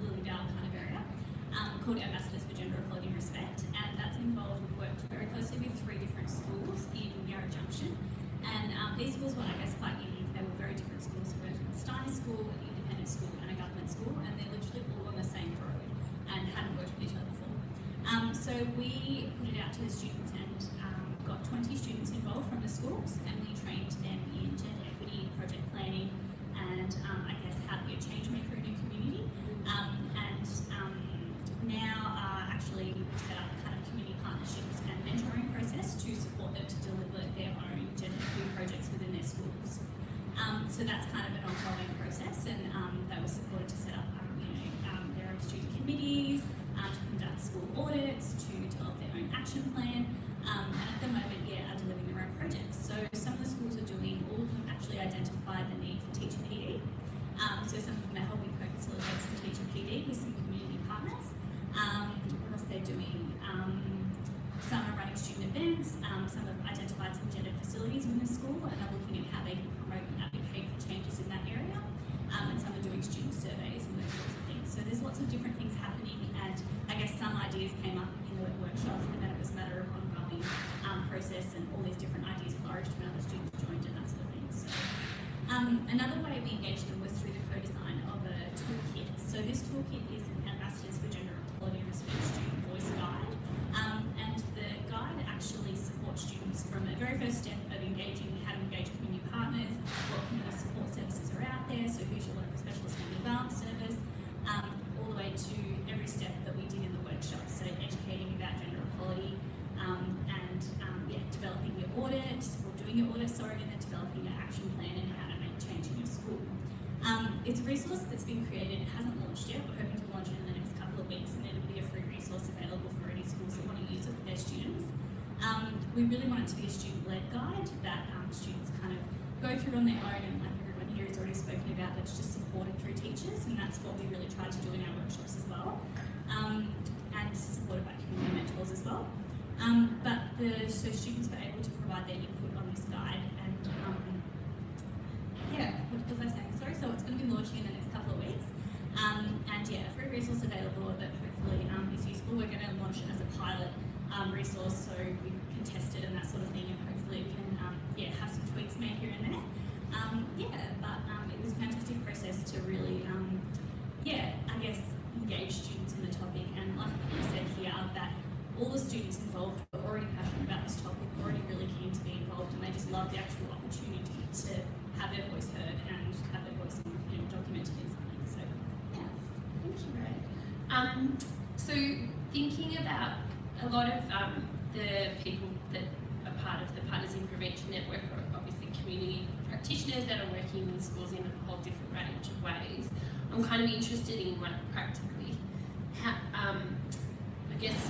Lilydale kind of area, called Ambassadors for Gender Equality and Respect, and that's involved, we've worked very closely with 3 different schools in Yarra Junction, and these schools were, I guess, quite unique. They were very different schools. We went from a Steiner school, an independent school and a government school, and they're literally all on the same road and hadn't worked with each other before. So we put it out to the students and got 20 students involved from the schools, and we trained them in gender equity, project planning, and I guess how to be a change maker in your community. Now actually set up kind of community partnerships and mentoring process to support them to deliver their own gender equity projects within their schools. So that's kind of an ongoing process, and they were supported to set up their own student committees, to conduct school audits, to develop their own action plan, and at the moment, are delivering their own projects. So some of the schools are doing, all of them actually identified the need for teacher PD. So some of them are helping co-facilitate some teacher PD with some community partners. What else they're doing? Some are running student events, some have identified some gender facilities within the school and are looking at how they can promote and advocate for changes in that area. And some are doing student surveys and those sorts of things. So there's lots of different things happening, and I guess some ideas came up in the workshops, and then it was a matter of ongoing process, and all these different ideas flourished when other students joined and that sort of thing. So another way we engaged them was through the co-design of a toolkit. So this toolkit is an Ambassadors for Gender Equality and Respect student voice guide, and the guide actually supports students from the very first step of engaging, how to engage community partners, what community support services are out there, so who's your local specialist and advanced service, all the way to every step that we did in the workshop, so educating about gender equality, developing your audit, or doing your audit, and then developing your action plan and how to make change in your school. It's a resource that's been created, it hasn't launched yet, we're hoping to launch it in the next couple of weeks, and it'll be a free resource available for any schools that want to use it with their students. We really want it to be a student-led guide that students kind of go through on their own, and like everyone here has already spoken about, that's just supported through teachers, and that's what we really try to do in our workshops as well, and supported by community mentors as well. So students were able to provide their input on this guide, and what was I saying? launch it as a pilot resource so we can test it and that sort of thing, and hopefully it can have some tweaks made here and there. It was a fantastic process to really I guess engage students in the topic, and like I said here, that all the students involved were already passionate about this topic, already really keen to be involved, and they just loved the actual opportunity to have their voice heard and have their voice documented in something. So yeah. Thank you, Ray. So thinking about a lot of the people that are part of the Partners in Prevention Network are obviously community practitioners that are working in schools in a whole different range of ways. I'm kind of interested in, like, practically how, I guess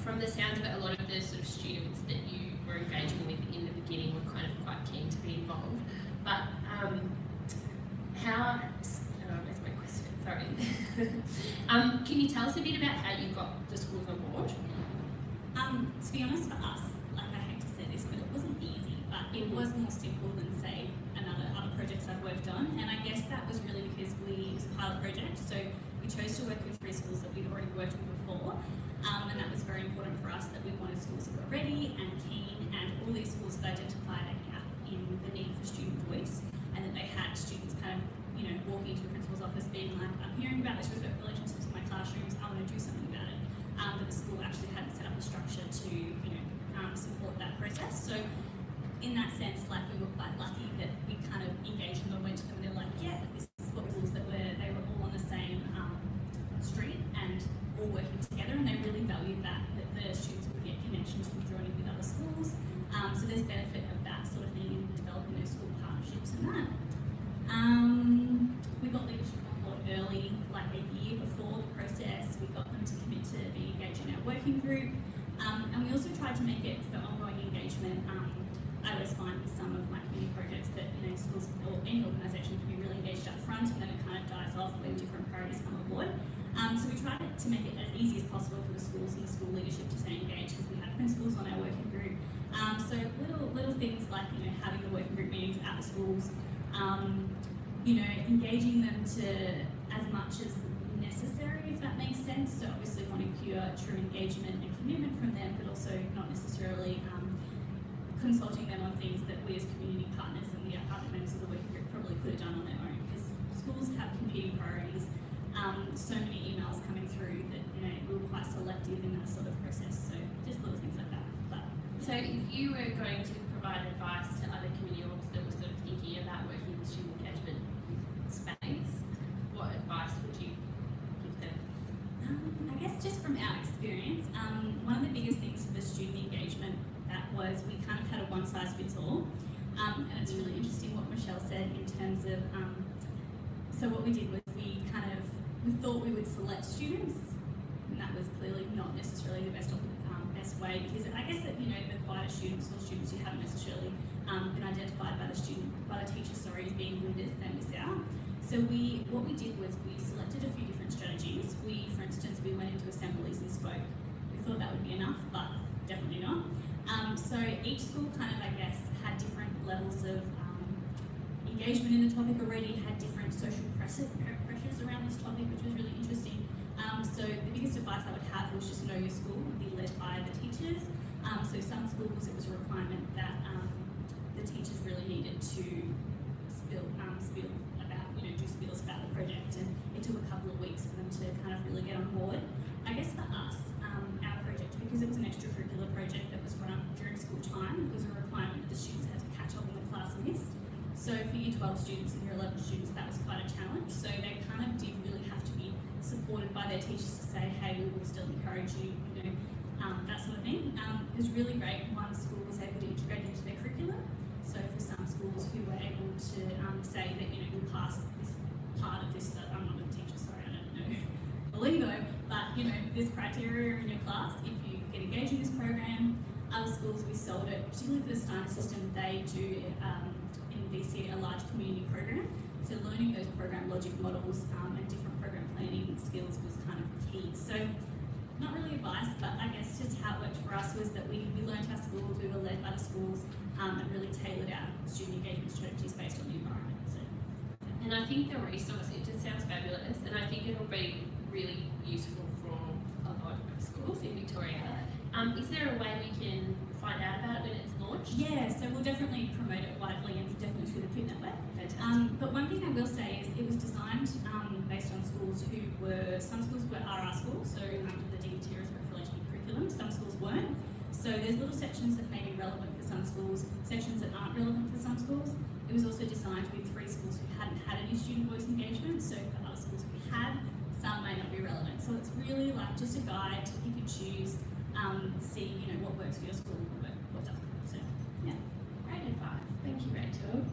from the sounds of it, a lot of the sort of students that you were engaging with in the beginning were kind of quite keen to be involved. But that's my question, sorry. Can you tell us a bit about how you got the schools on board? To be honest, for us, like, I hate to say this, but it wasn't easy, but it was more simple than, say, other projects I've worked on, and I guess that was really because it was a pilot project, so we chose to work with 3 schools that we'd already worked with before, and that was very important for us, that we wanted schools that were ready and keen, and all these schools had identified a gap in the need for student voice, and that they had students kind of, walking into the principal's office being like, I'm hearing about this respectful relationships in my classrooms, I want to do something about it. But the school actually hadn't set up a structure to, support that process. So in that sense, like, we were quite lucky that we kind of engaged them and went to them and they're like, yeah, this is what schools that they were all on the same street and all working together, and they really valued that the students would get connections with joining with other schools. So there's benefit of that sort of thing in developing those school partnerships and that. We got leadership on board early, like a year before the process. We got them to commit to be engaged in our working group. And we also tried to make it for ongoing engagement. I always find with some of my community projects that schools or any organisation can be really engaged up front, and then it kind of dies off when different priorities come on board. So we tried to make it as easy as possible for the schools and the school leadership to stay engaged, because we had principals on our working group. So little things like having the working group meetings at the schools, engaging them to as much as necessary, if that makes sense. So obviously wanting pure, true engagement and commitment from them, but also not necessarily consulting them on things that we as community partners and the other members of the working group probably could have done on their own, because schools have competing priorities. So many emails coming through that we were quite selective in that sort of process. So just little things like that. So if you were going to provide advice to other community orgs that were sort of thinking about working in the student engagement space, what advice would you give them? I guess just from our experience, one of the biggest things for the student engagement that was we kind of had a one-size-fits-all, and it's really interesting what Michelle said in terms of, so what we did was we thought we would select students, and that was clearly not necessarily the best way, because I guess that the quieter students or students who haven't necessarily been identified by the teacher as being leaders, they miss out. So what we did was we selected a few different strategies. For instance, we went into assemblies and spoke. We thought that would be enough, but definitely not. So each school kind of, I guess, had different levels of engagement in the topic already, had different social pressures around this topic, which was really interesting. So the biggest advice I would have was just know your school and be led by the teachers. So some schools, it was a requirement that the teachers really needed to spill about, do spills about the project, and it took a couple of weeks for them to kind of really get on board. I guess for us, our project, because it was an extracurricular project that was run during school time, it was a requirement that the students had to catch up on the class missed. So for year 12 students and year 11 students, that was quite a challenge. So they kind of did really have to be supported by their teachers to say, hey, we will still encourage you, that sort of thing. It was really great. One school was able to integrate into their curriculum. So for some schools who were able to say that, we'll pass this part of this, I'm not a teacher, sorry, I don't know the lingo, but, this criteria in your class, if you get engaged in this program. Other schools, we sold it, particularly for the Steiner system, they do in BC a large community program. So learning those program logic models and different program planning skills was kind of key. So not really advice, but I guess just how it worked for us was that we learned our schools, we were led by the schools, and really tailored our student engagement strategies based on the environment. So. And I think the resource, it just sounds fabulous, and I think it'll be really useful for a lot of schools in Victoria. Is there a way we can find out about it when it's launched? Yeah, so we'll definitely promote it widely and definitely through the PIP network. Fantastic. But one thing I will say is it was designed based on schools who were, some schools were RR schools, so under the DBT respectful relationship curriculum, some schools weren't. So there's little sections that may be relevant for some schools, sections that aren't relevant for some schools. It was also designed with 3 schools who hadn't had any student voice engagement, so for other schools who had, some may not be relevant. So it's really like just a guide to pick and choose, see what works for your school and what doesn't. So yeah. Great advice. Thank you, Rachel.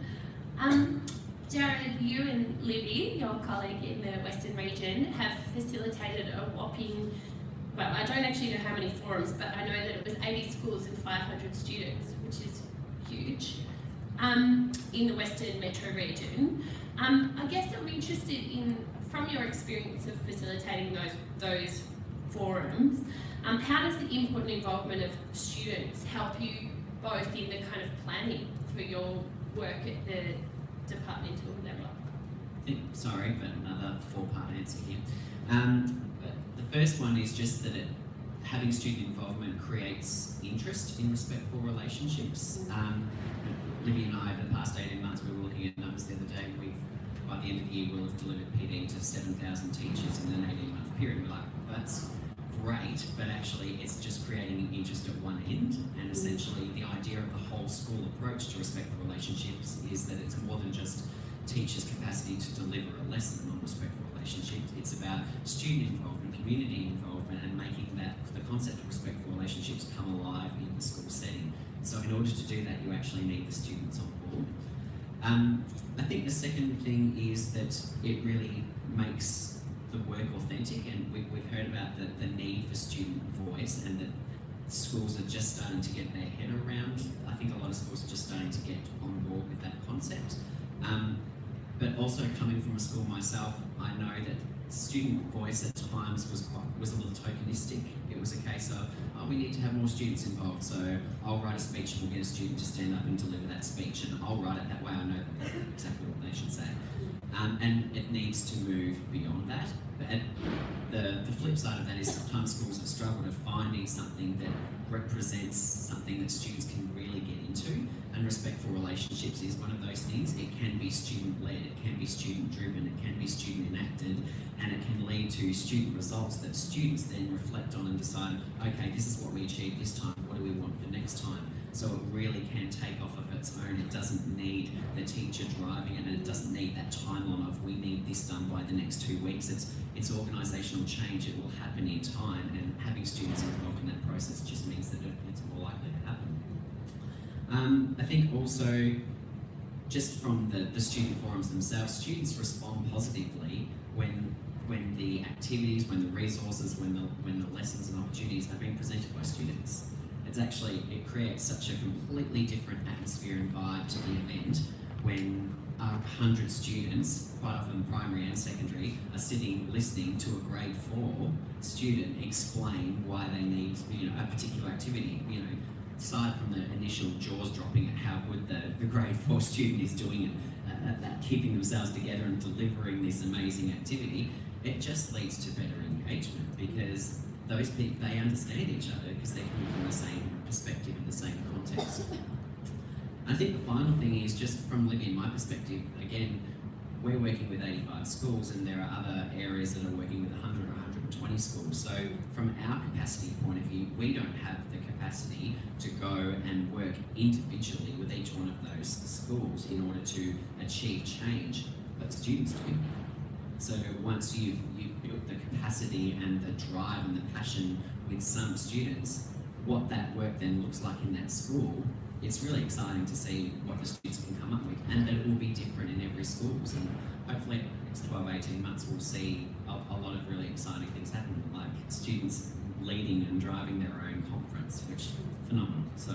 Jarrod, you and Libby, your colleague in the Western region, have facilitated a whopping, well, I don't actually know how many forums, but I know that it was 80 schools and 500 students, which is huge, in the Western Metro region. I guess I'm interested in, from your experience of facilitating those forums, how does the input and involvement of students help you both in the kind of planning for your work at the departmental level? Sorry, but another 4-part answer here. But the first one is just that having student involvement creates interest in respectful relationships. Libby and I, over the past 18 months, we were looking at numbers the other day. By the end of the year, we'll have delivered PD to 7,000 teachers in an 18-month period. We're like, that's great, but actually it's just creating an interest at one end, and essentially the idea of the whole school approach to respectful relationships is that it's more than just teachers' capacity to deliver a lesson on respectful relationships. It's about student involvement, community involvement, and making that the concept of respectful relationships come alive in the school setting. So in order to do that, you actually need the students on board. I think the second thing is that it really makes the work authentic, and we've heard about the need for student voice, and that schools are just starting to get their head around. I think a lot of schools are just starting to get on board with that concept. But also coming from a school myself, I know that student voice at times was a little tokenistic. It was a case of, oh, we need to have more students involved, so I'll write a speech and we'll get a student to stand up and deliver that speech, and I'll write it that way, I know that's exactly what they should say. And it needs to move beyond that. But the flip side of that is sometimes schools have struggled at finding something that represents something that students can really get into, and respectful relationships is one of those things. It can be student-led, it can be student-driven, it can be student-enacted, and it can lead to student results that students then reflect on and decide, okay, this is what we achieved this time, what do we want for next time? So it really can take off of its own. It doesn't need the teacher driving it, and it doesn't need that timeline of we need this done by the next 2 weeks. It's organisational change. It will happen in time, and having students involved in that process just means that it's more likely to happen. I think also, just from the student forums themselves, students respond positively when the activities, when the resources, when the lessons and opportunities are being presented by students. It creates such a completely different atmosphere and vibe to the event when 100 students, quite often primary and secondary, are sitting listening to a grade 4 student explain why they need a particular activity. Aside from the initial jaws dropping at how good the grade 4 student is doing it, at keeping themselves together and delivering this amazing activity, it just leads to better engagement, because those people, they understand each other because they're coming from the same perspective in the same context. I think the final thing is, just from Libby and my perspective, again, we're working with 85 schools, and there are other areas that are working with 100 or 120 schools. So from our capacity point of view, we don't have the capacity to go and work individually with each one of those schools in order to achieve change, but students do. So once you've built the capacity and the drive and the passion with some students, what that work then looks like in that school, it's really exciting to see what the students can come up with, and that it will be different in every school. And hopefully in the next 12, 18 months we'll see a lot of really exciting things happen, like students leading and driving their own conference, which is phenomenal. So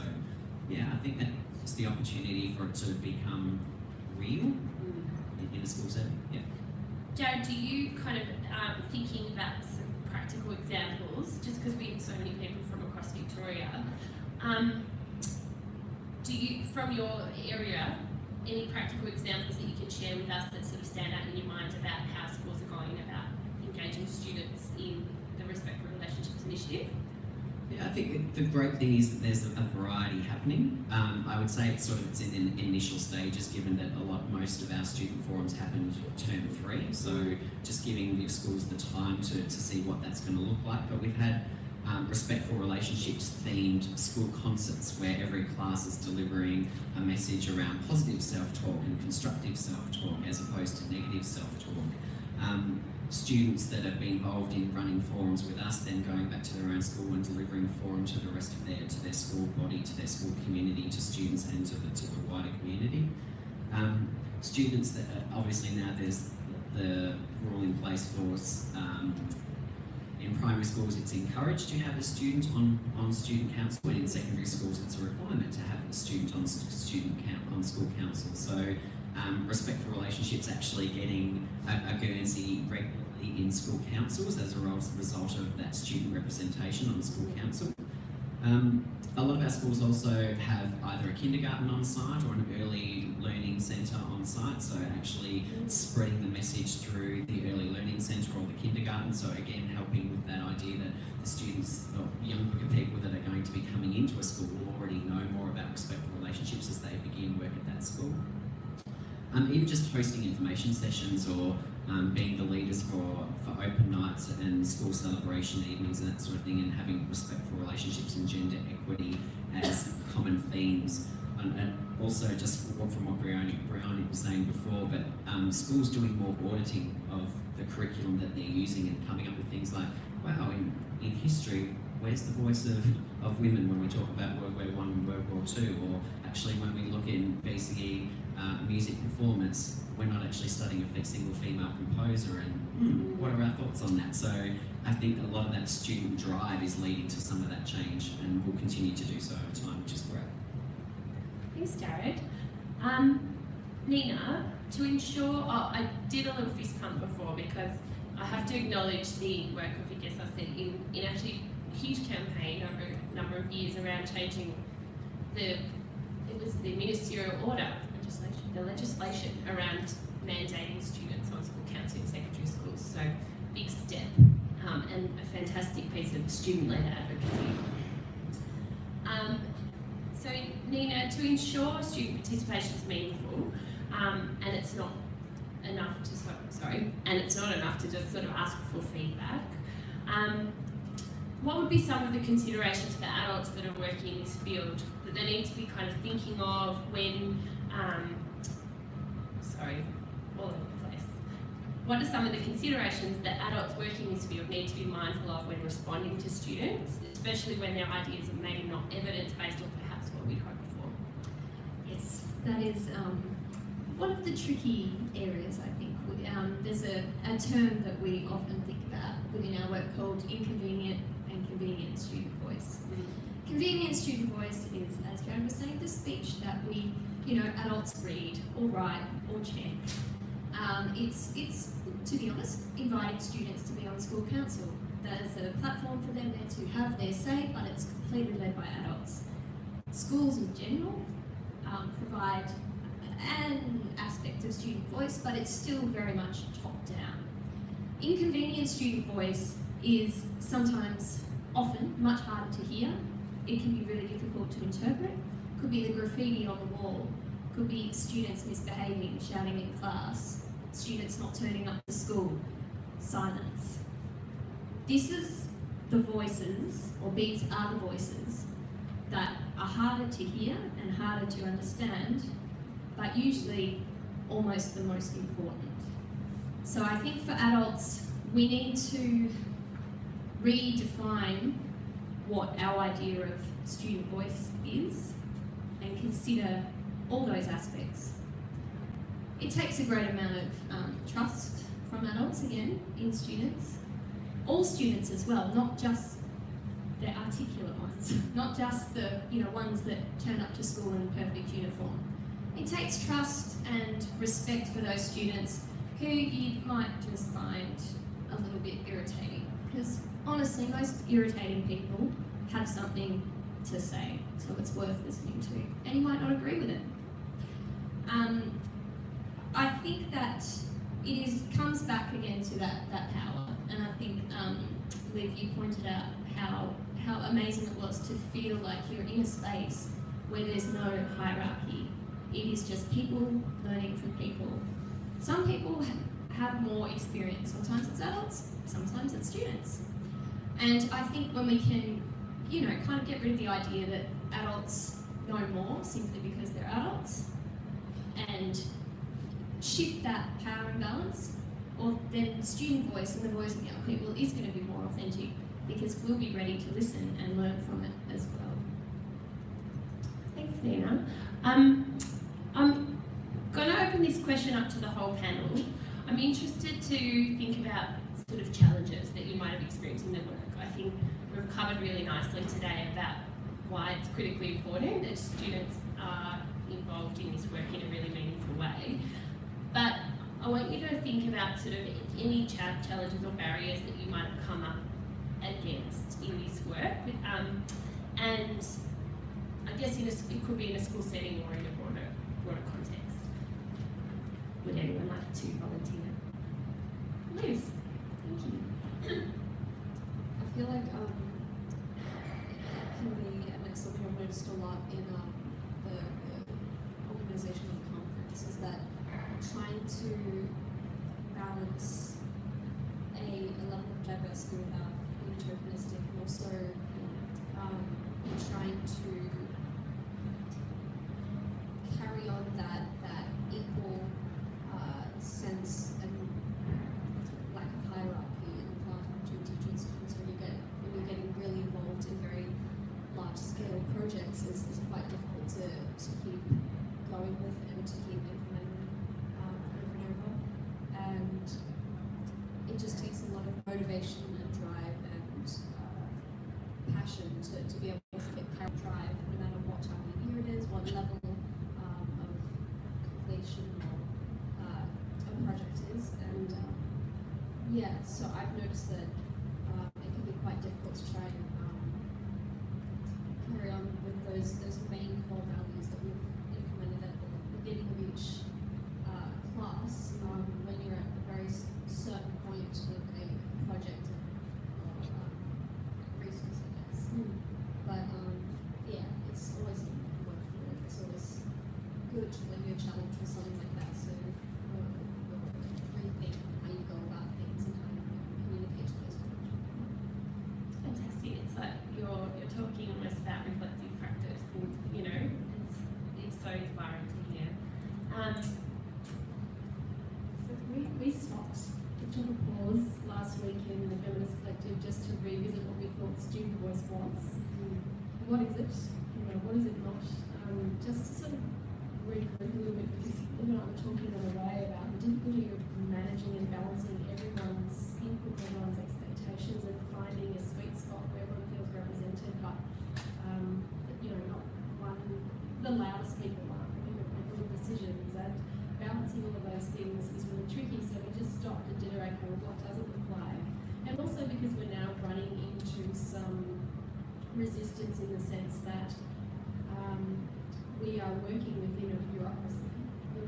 yeah, I think that's the opportunity for it to become real in a school setting. Yeah. Jarrod, do you kind of thinking about some practical examples, just because we have so many people from across Victoria, do you, from your area, any practical examples that you can share with us that sort of stand out in your mind about how schools are going about engaging students in the Respect for Relationships initiative? Yeah, I think the great thing is that there's a variety happening. I would say it's in initial stages, given that most of our student forums happen term 3. So just giving the schools the time to see what that's going to look like. But we've had respectful relationships themed school concerts where every class is delivering a message around positive self-talk and constructive self-talk as opposed to negative self-talk. Students that have been involved in running forums with us then going back to their own school and delivering a forum to the rest of their school body, to their school community, to students and to the wider community. Students that obviously now there's the rule in place for in primary schools it's encouraged to have a student on student council, and in secondary schools it's a requirement to have a student on school council. So respectful relationships actually getting a Guernsey regularly in school councils as a result of that student representation on the school council. A lot of our schools also have either a kindergarten on site or an early learning centre on site, so actually spreading the message through the early learning centre or the kindergarten, so again helping with that idea that the students or younger people that are going to be coming into a school will already know more about respectful relationships as they begin work at that school. Even just hosting information sessions or being the leaders for open nights and school celebration evenings and that sort of thing, and having respectful relationships and gender equity as common themes. And also just from what Briony was saying before, but schools doing more auditing of the curriculum that they're using and coming up with things like, wow, in history, where's the voice of women when we talk about World War I and World War II? Or actually when we look in VCE music performance, we're not actually studying a single female composer, and what are our thoughts on that? So I think a lot of that student drive is leading to some of that change and will continue to do so over time, which is great. Thanks, Jarrod. Nina, to ensure, I did a little fist pump before because I have to acknowledge the work of Vic, as I said, in actually a huge campaign over a number of years around changing the ministerial order, the legislation around mandating students on school council in secondary schools. So big step and a fantastic piece of student-led advocacy. So Nina, to ensure student participation is meaningful, and it's not enough to just sort of ask for feedback. What would be some of the considerations for adults that are working in this field that they need to be kind of thinking of when, all over the place. What are some of the considerations that adults working in this field need to be mindful of when responding to students, especially when their ideas are maybe not evidence-based or perhaps what we'd hoped for? Yes, that is one of the tricky areas, I think. There's a term that we often think about within our work called inconvenient and convenient student voice. Convenient student voice is, as Jarrod was saying, the speech that we, adults read or write or check. It's, to be honest, inviting students to be on school council. There's a platform for them there to have their say, but it's completely led by adults. Schools in general provide an aspect of student voice, but it's still very much top-down. Inconvenient student voice is sometimes, often, much harder to hear. It can be really difficult to interpret. Could be the graffiti on the wall. Could be students misbehaving, shouting in class. Students not turning up to school. Silence. This is the voices, or these are the voices, that are harder to hear and harder to understand, but usually almost the most important. So I think for adults, we need to redefine what our idea of student voice is and consider all those aspects. It takes a great amount of trust from adults, again, in students. All students as well, not just the articulate ones, not just the ones that turn up to school in perfect uniform. It takes trust and respect for those students who you might just find a little bit irritating, because honestly, most irritating people have something to say, so it's worth listening to, and you might not agree with it. I think that it comes back again to that power, and I think Liv, you pointed out how amazing it was to feel like you're in a space where there's no hierarchy. It is just people learning from people. Some people have more experience. Sometimes it's adults, sometimes it's students. And I think when we can, kind of get rid of the idea that adults know more simply because they're adults and shift that power imbalance, or then student voice and the voice of young people is going to be more authentic because we'll be ready to listen and learn from it as well. Thanks, Nina. I'm going to open this question up to the whole panel. I'm interested to think about sort of challenges that you might have experienced in the work. I think we've covered really nicely today about why it's critically important that students are involved in this work in a really meaningful way. But I want you to think about sort of any challenges or barriers that you might have come up against in this work. And I guess it could be in a school setting or in a broader context. Would anyone like to volunteer? Liz, thank you. I feel like it can be, and it's something I've noticed a lot in the organisation of the conference, is that trying to balance a level of diversity without being tokenistic, and also trying to carry on that equal sense and lack of hierarchy in the classroom between teacher and students when you're getting really involved in very large scale projects is quite difficult to keep going with and to keep implementing over and over. And it just takes a lot of motivation and drive and passion to be able to drive no matter what time of year it is, what level of completion or a project is. And so I've noticed that it can be quite difficult to try and carry on with those main core values that we've implemented at the beginning of each class when you're at a very certain point of a project or resource, I guess. But it's always wonderful. It's always good when you're challenged with something like that. So rethink how you go about things and how you communicate to those people. Fantastic. It's like you're talking almost about reflective practice, and it's so inspiring to hear. So we stopped. We took a pause last week in the Feminist Collective just to revisit what we thought student voice was. What is it? What is it not? Just to sort of regroup a little bit, because Liv and I were talking the other way about the difficulty of managing and balancing everyone's input, everyone's expectations, and finding a sweet spot where everyone feels represented, but not the loudest people aren't making the decisions, and balancing all of those things is really tricky. So we just stopped and did what does it look like, and also because we're now running into some resistance in the sense that we are working within a bureaucracy,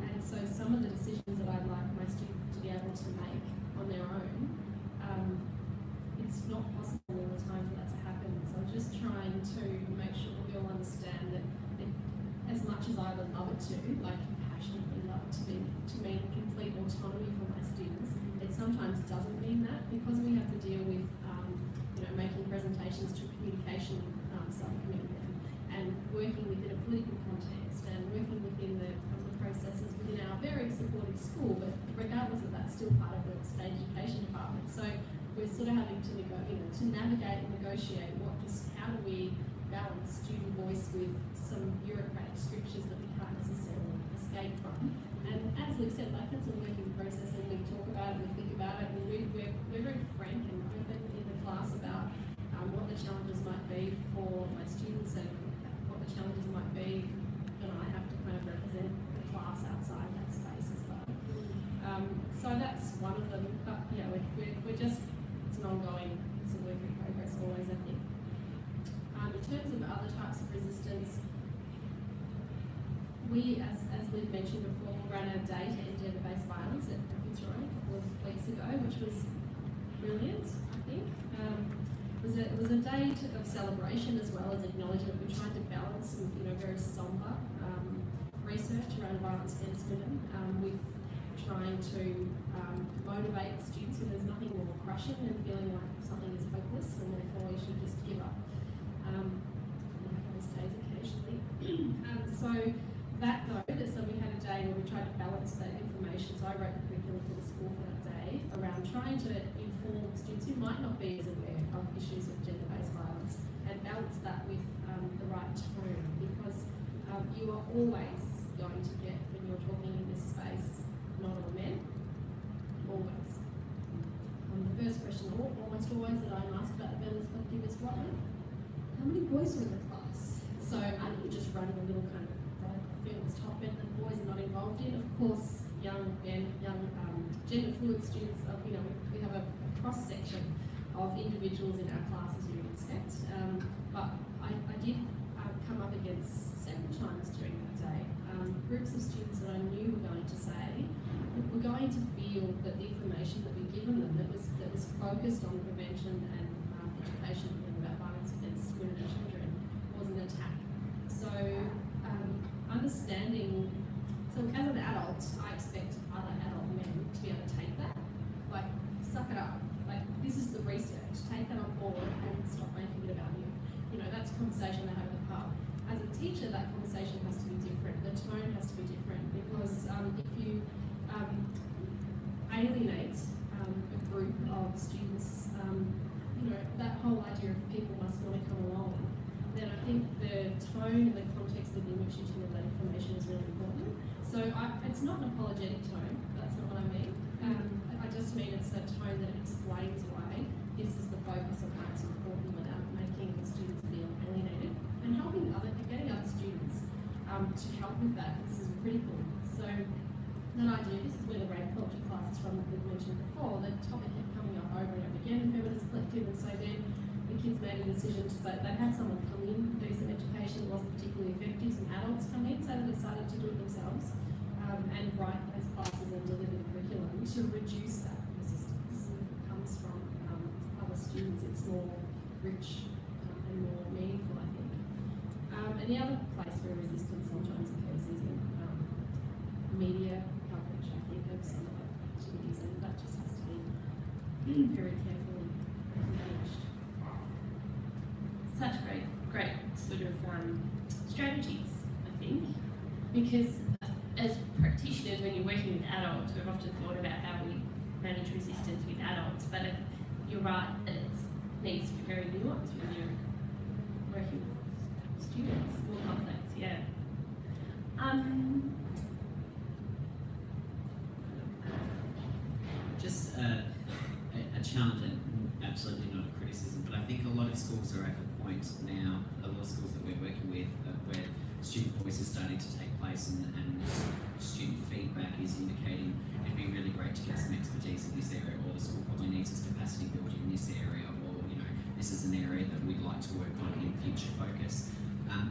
and so some of the decisions that I'd like my students to be able to make on their own, it's not possible all the time for that to happen. So I'm just trying to make sure that we all understand that as much as I would love it to, like passionately love it to mean complete autonomy for my students, it sometimes doesn't mean that, because we have to deal with making presentations to communication subcommittee and working within a political context and working within the processes within our very supportive school, but regardless of that, still part of the state education department. So we're sort of having to to navigate and negotiate how do we balance student voice with some bureaucratic strictures that we can't necessarily escape from. And as Liv said, that's a working process, and we talk about it, we think about it, and we're very frank and open in the class about what the challenges might be for my students and what the challenges might be, and I have to kind of represent the class outside that space as well. So that's one of them, but we're just, it's an ongoing, it's a work in progress always, I think. In terms of other types of resistance, we, as Liv mentioned before, ran a day to end gender-based violence at Fitzroy a couple of weeks ago, which was brilliant, I think. It was a day of celebration as well as acknowledgement. We tried to balance some, very sombre research around violence against women with trying to motivate students who there's nothing more crushing than feeling like something is hopeless and therefore you should just give up. We have those days occasionally. So we had a day where we tried to balance that information. So I wrote the curriculum for the school for that day around trying to inform students who might not be as aware of issues of gender-based violence and balance that with the right tone, because you are always going to get, when you're talking in this space, not all men, always. The first question, almost always, that I'm asked about the feminist collective is what? How many boys are in the class? So are you just running a little kind of radical feminist hotbed that boys are not involved in? Of course, young men, gender fluid students, we have a cross section of individuals in our class, as you would expect. But I did come up against several times during that day groups of students that I knew were going to say, were going to feel that the information that we'd given them that was focused on prevention and education about violence against women and children was an attack. So understanding, so as an adult, I expect other adult men to be able to take that, like suck it up, like this is the research, take that on board and stop making it about you. That's a conversation they have at the pub. As a teacher, that conversation has to be different. The tone has to be different because if you alienate a group of students, that whole idea of people must want to come along, then I think the tone and the context within which you deliver that information is really important. So it's not an apologetic tone. That's not what I mean. I just mean it's a tone that explains why this is the focus of why it's important without making the students feel alienated and getting other students to help with that. This is critical. So that idea, this is where the rape culture class is from that we mentioned before. The topic kept coming up over and over again in Feminist Collective, and so then the kids made a decision to say they had someone come in, do some education, it wasn't particularly effective, some adults come in, so they decided to do it themselves and write those classes and deliver the curriculum to reduce that resistance. If it comes from other students, it's more rich and more meaningful, I think. And the other place where resistance sometimes occurs is in media coverage, I think, of some of the activities, and that just has to be very carefully managed. Such great sort of strategies, I think, because as practitioners, when you're working with adults, we've often thought about how we manage resistance with adults, but you're right that it needs to be very nuanced when you're working with students, more complex, yeah. Just a challenge, and absolutely not a criticism, but I think a lot of schools are at the point now, a lot of schools that we're working with, where student voice is starting to take place and student feedback is indicating it'd be really great to get some expertise in this area, or the school probably needs its capacity building in this area, or this is an area that we'd like to work on in future focus.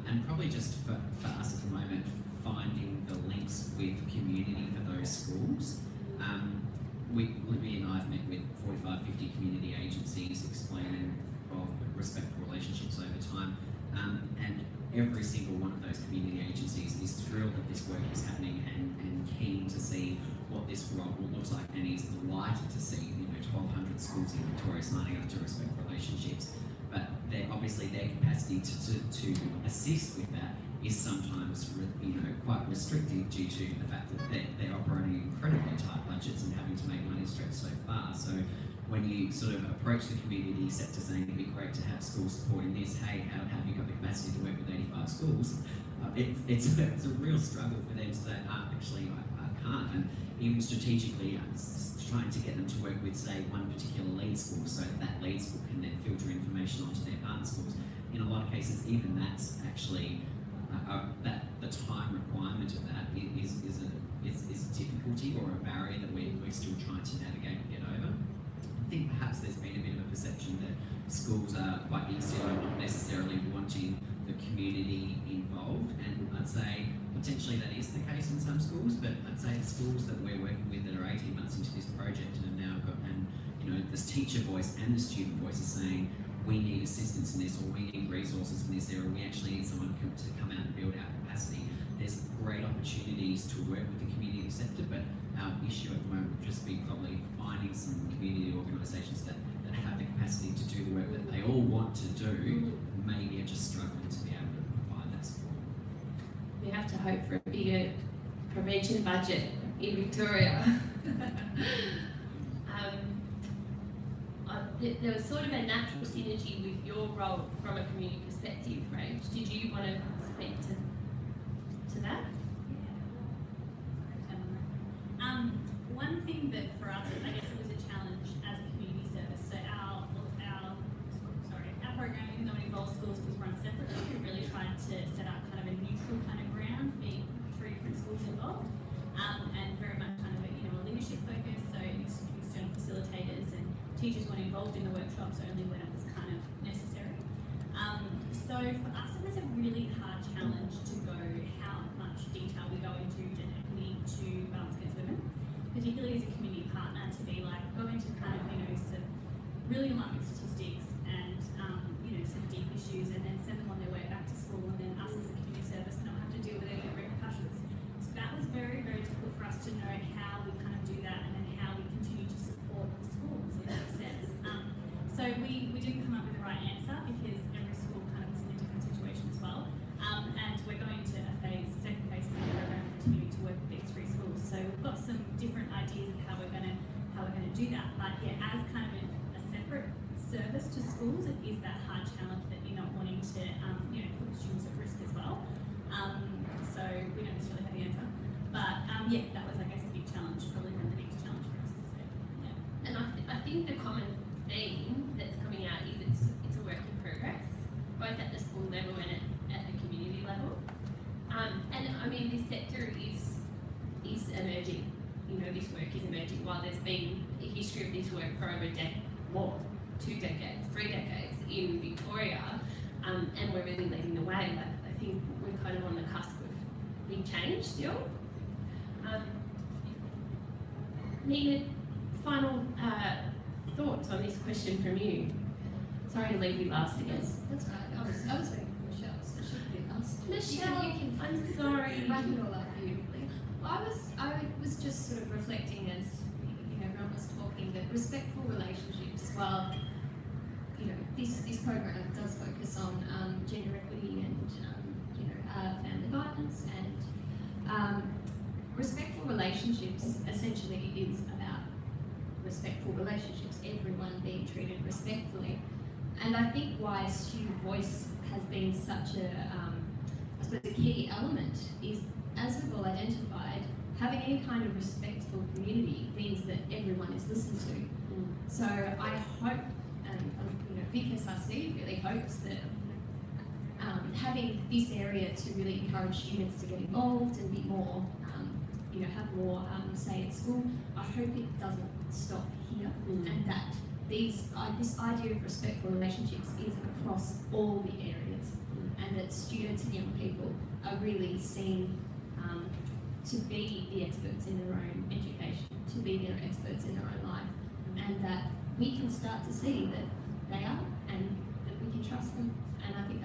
And probably just for us at the moment, finding the links with community for those schools. Libby and I have met with 45, 50 community agencies explaining respectful relationships over time, and every single one of those community agencies is thrilled that this work is happening and keen to see what this role looks like, and is delighted to see 1,200 schools in Victoria signing up to respectful relationships. But obviously their capacity to assist with that is sometimes quite restrictive due to the fact that they're operating incredibly tight budgets and having to make money stretch so far. So when you sort of approach the community sector saying it'd be great to have schools supporting this, hey, how have you got the capacity to work with 85 schools? It's a real struggle for them to say, actually I can't. And even strategically trying to get them to work with, say, one particular lead school so that lead school can then filter information onto their partner schools. In a lot of cases, even that's actually that the time requirement of that is a difficulty or a barrier that we're still trying to navigate and get over. I think perhaps there's been a bit of a perception that schools are quite insular, not necessarily wanting the community involved, and I'd say potentially that is the case in some schools, but I'd say the schools that we're working with that are 18 months into this project and have now got, and this teacher voice and the student voice are saying, we need assistance in this, or we need resources in this area, we actually need someone to come out and build our capacity. There's great opportunities to work with the community sector, but our issue at the moment would just be probably finding some community organisations that have the capacity to do the work that they all want to do, maybe are just struggling to be able to provide that support. We have to hope for a bigger prevention budget in Victoria. There was sort of a natural synergy with your role from a community perspective, Rach. Did you want to speak to that? One thing that for us, I guess it was a challenge as a community service. So our program, even though it involves schools, it was run separately. We really tried to set up kind of a neutral kind of ground, being 3 different schools involved, and very much kind of a leadership focus. So external facilitators and teachers weren't involved in the workshops only when it was kind of necessary. So for us, it was a really hard challenge to go how much detail we go into gender equity to violence against women, particularly as a community partner, to be like go into kind of some really alarming statistics and some deep issues, and then send them on their way back to school, and then us as a community service not have to deal with any repercussions. So that was very, very difficult for us to know how we kind of do that, and then how we continue to support the schools, if that makes sense. So we didn't come up with the right answer, because every school kind of was in a different situation as well. And we're going to a second phase of the program, continuing to work with these 3 schools. So we've got some different ideas of how we're going to do that. But yeah, as kind of a separate service to schools, it is that hard challenge that you're not wanting to put students at risk as well. So we don't necessarily have the answer. But yeah, that was, I guess, a big challenge, probably one of the biggest challenge for us. So, yeah. And I think the common theme that's coming out is it's a work in progress, both at the school level and at the community level. And I mean, this sector is emerging. This work is emerging. While there's been a history of this work for over 2 decades, 3 decades in Victoria, and we're really leading the way. Like, I think we're kind of on the cusp of big change still. Nina, final thoughts on this question from you? Sorry to leave you last again. That's right. I was waiting for Michelle, so she could be last. Michelle, you can I'm sorry. wrap it all up beautifully. Well, I was just sort of reflecting as everyone was talking that respectful relationships, while this program does focus on gender equity and family violence, and respectful relationships essentially is about respectful relationships, everyone being treated respectfully. And I think why student voice has been such a key element is, as we've all identified, having any kind of respectful community means that everyone is listened to. So I hope, VKSRC really hopes that having this area to really encourage students to get involved and be more, have more say at school, I hope it doesn't stop here, and that this idea of respectful relationships is across all the areas, and that students and young people are really seen to be the experts in their own education, to be their experts in their own life, and that we can start to see that they are, and that we can trust them. And I think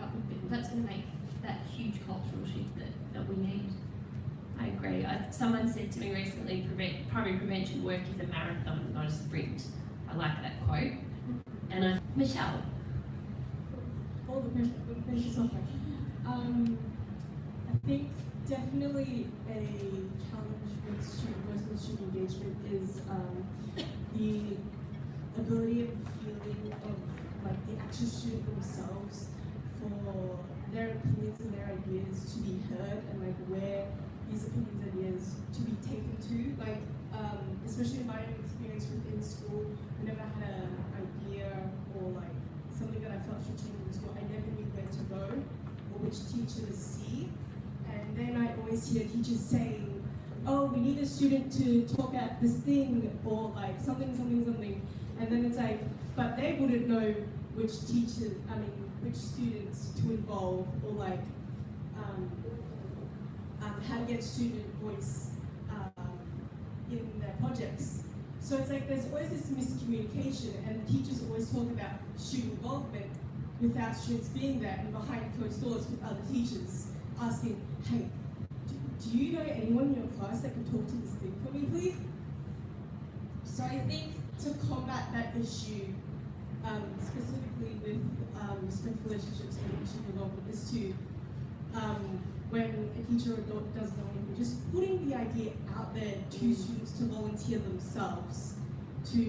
that's going to make that huge cultural shift that we need. I agree. Someone said to me recently, primary prevention work is a marathon, not a sprint. I like that quote. And Michelle. All the pressure's off. I think definitely a challenge with student voice and student engagement is the ability and feeling of the actual student themselves, for their opinions and their ideas to be heard, and where these opinions and ideas to be taken to. Especially in my own experience within school, whenever I had an idea or something that I felt should change in school, I never knew where to go or which teacher to see. And then I always hear teachers saying, oh, we need a student to talk at this thing, or something. And then it's but they wouldn't know which students to involve, or how to get student voice in their projects. So it's like there's always this miscommunication, and the teachers always talk about student involvement without students being there and behind closed doors with other teachers asking, hey, do you know anyone in your class that can talk to this thing for me, please? So I think to combat that issue, specifically with respectful relationships and student involvement, is to, when a teacher or adult doesn't know anything, just putting the idea out there to students to volunteer themselves, to,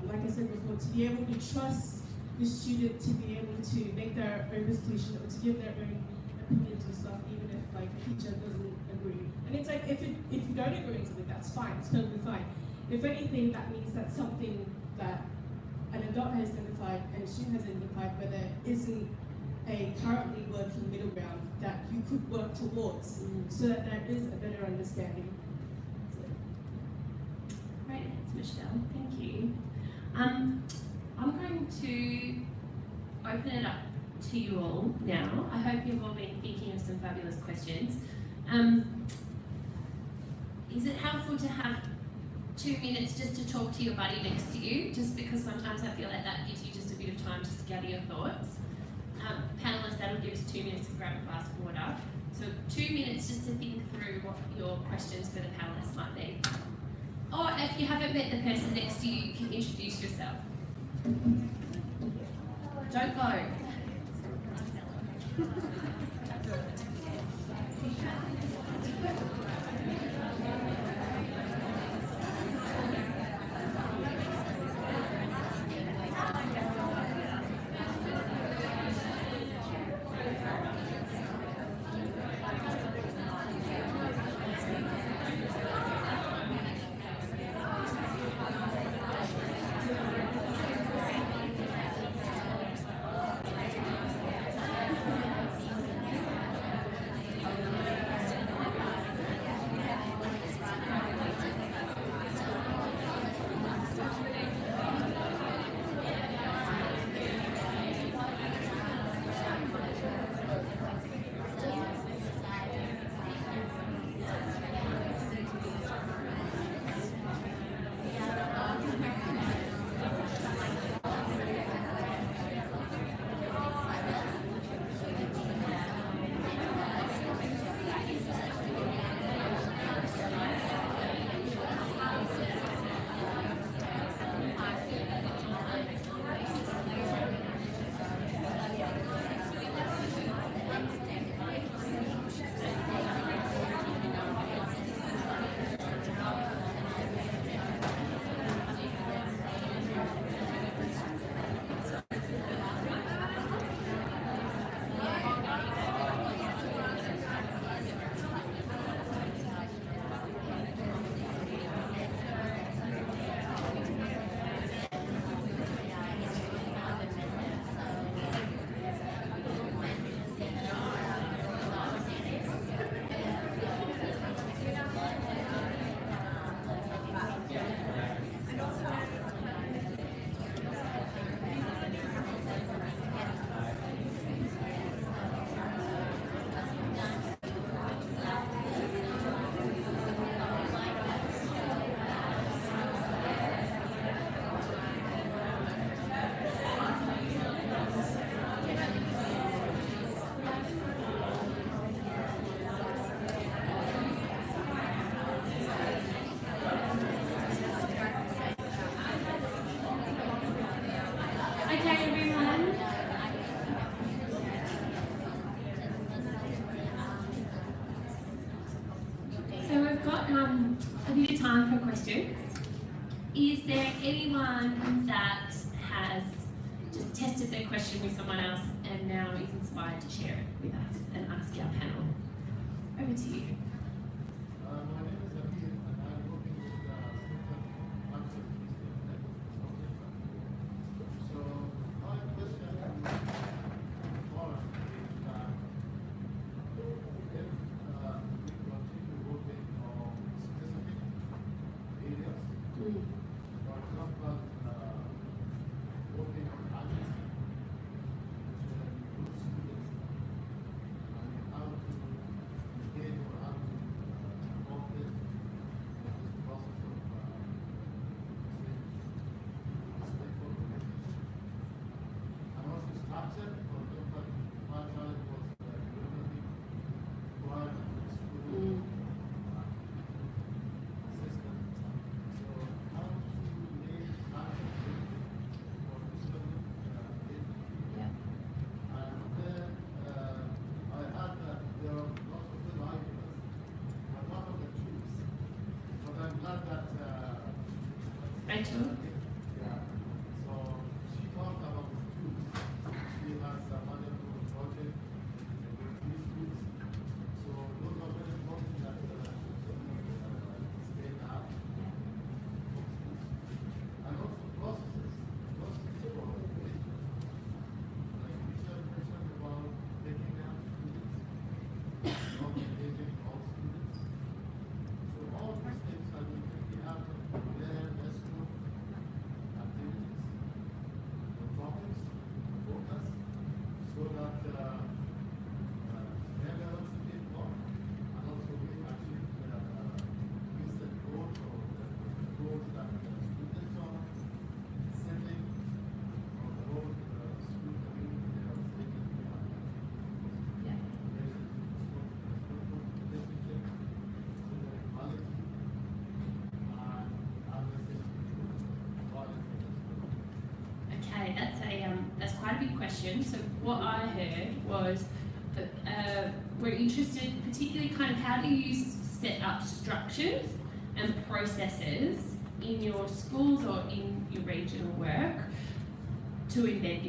like I said before, to be able to trust the student to be able to make their own presentation or to give their own opinions and stuff, even if like a teacher doesn't agree. And it's like if you don't agree on something, that's fine, it's totally fine. If anything, that means that something that an adult has identified and a student has identified where there isn't a currently working middle ground that you could work towards so that there is a better understanding. Great answer, Michelle. Thank you. I'm going to open it up to you all now. I hope you've all been thinking of some fabulous questions. Is it helpful to have 2 minutes just to talk to your buddy next to you? Just because sometimes I feel like that gives you just a bit of time just to gather your thoughts. Panellists, that'll give us 2 minutes to grab a glass of water. So 2 minutes just to think through what your questions for the panellists might be. Or if you haven't met the person next to you, you can introduce yourself. Don't go. A bit of time for questions. Is there anyone that has just tested their question with someone else and now is inspired to share it with us and ask our panel? Over to you. My name is Abir and I'm working with Concept So my question is following is that if we continue working on specific areas, for example, working on advocacy, which will include students and how to engage or had that. Rachel? Yeah. So she talked about the schools. She has a wonderful project with these schools. So those are very important that stay up. And also processes. Processes for education. Like we should mention about taking out students, not engaging all students. So all these things have been taken out there, let's do activities, the topics, focus, so that they learn to get more, and also we achieve instant goals or the goals that the students are setting or the whole school community they are taking behind. Yeah. Okay, that's quite a big question. So what I heard was that we're interested, particularly kind of how do you set up structures and processes in your schools or in your regional work to embed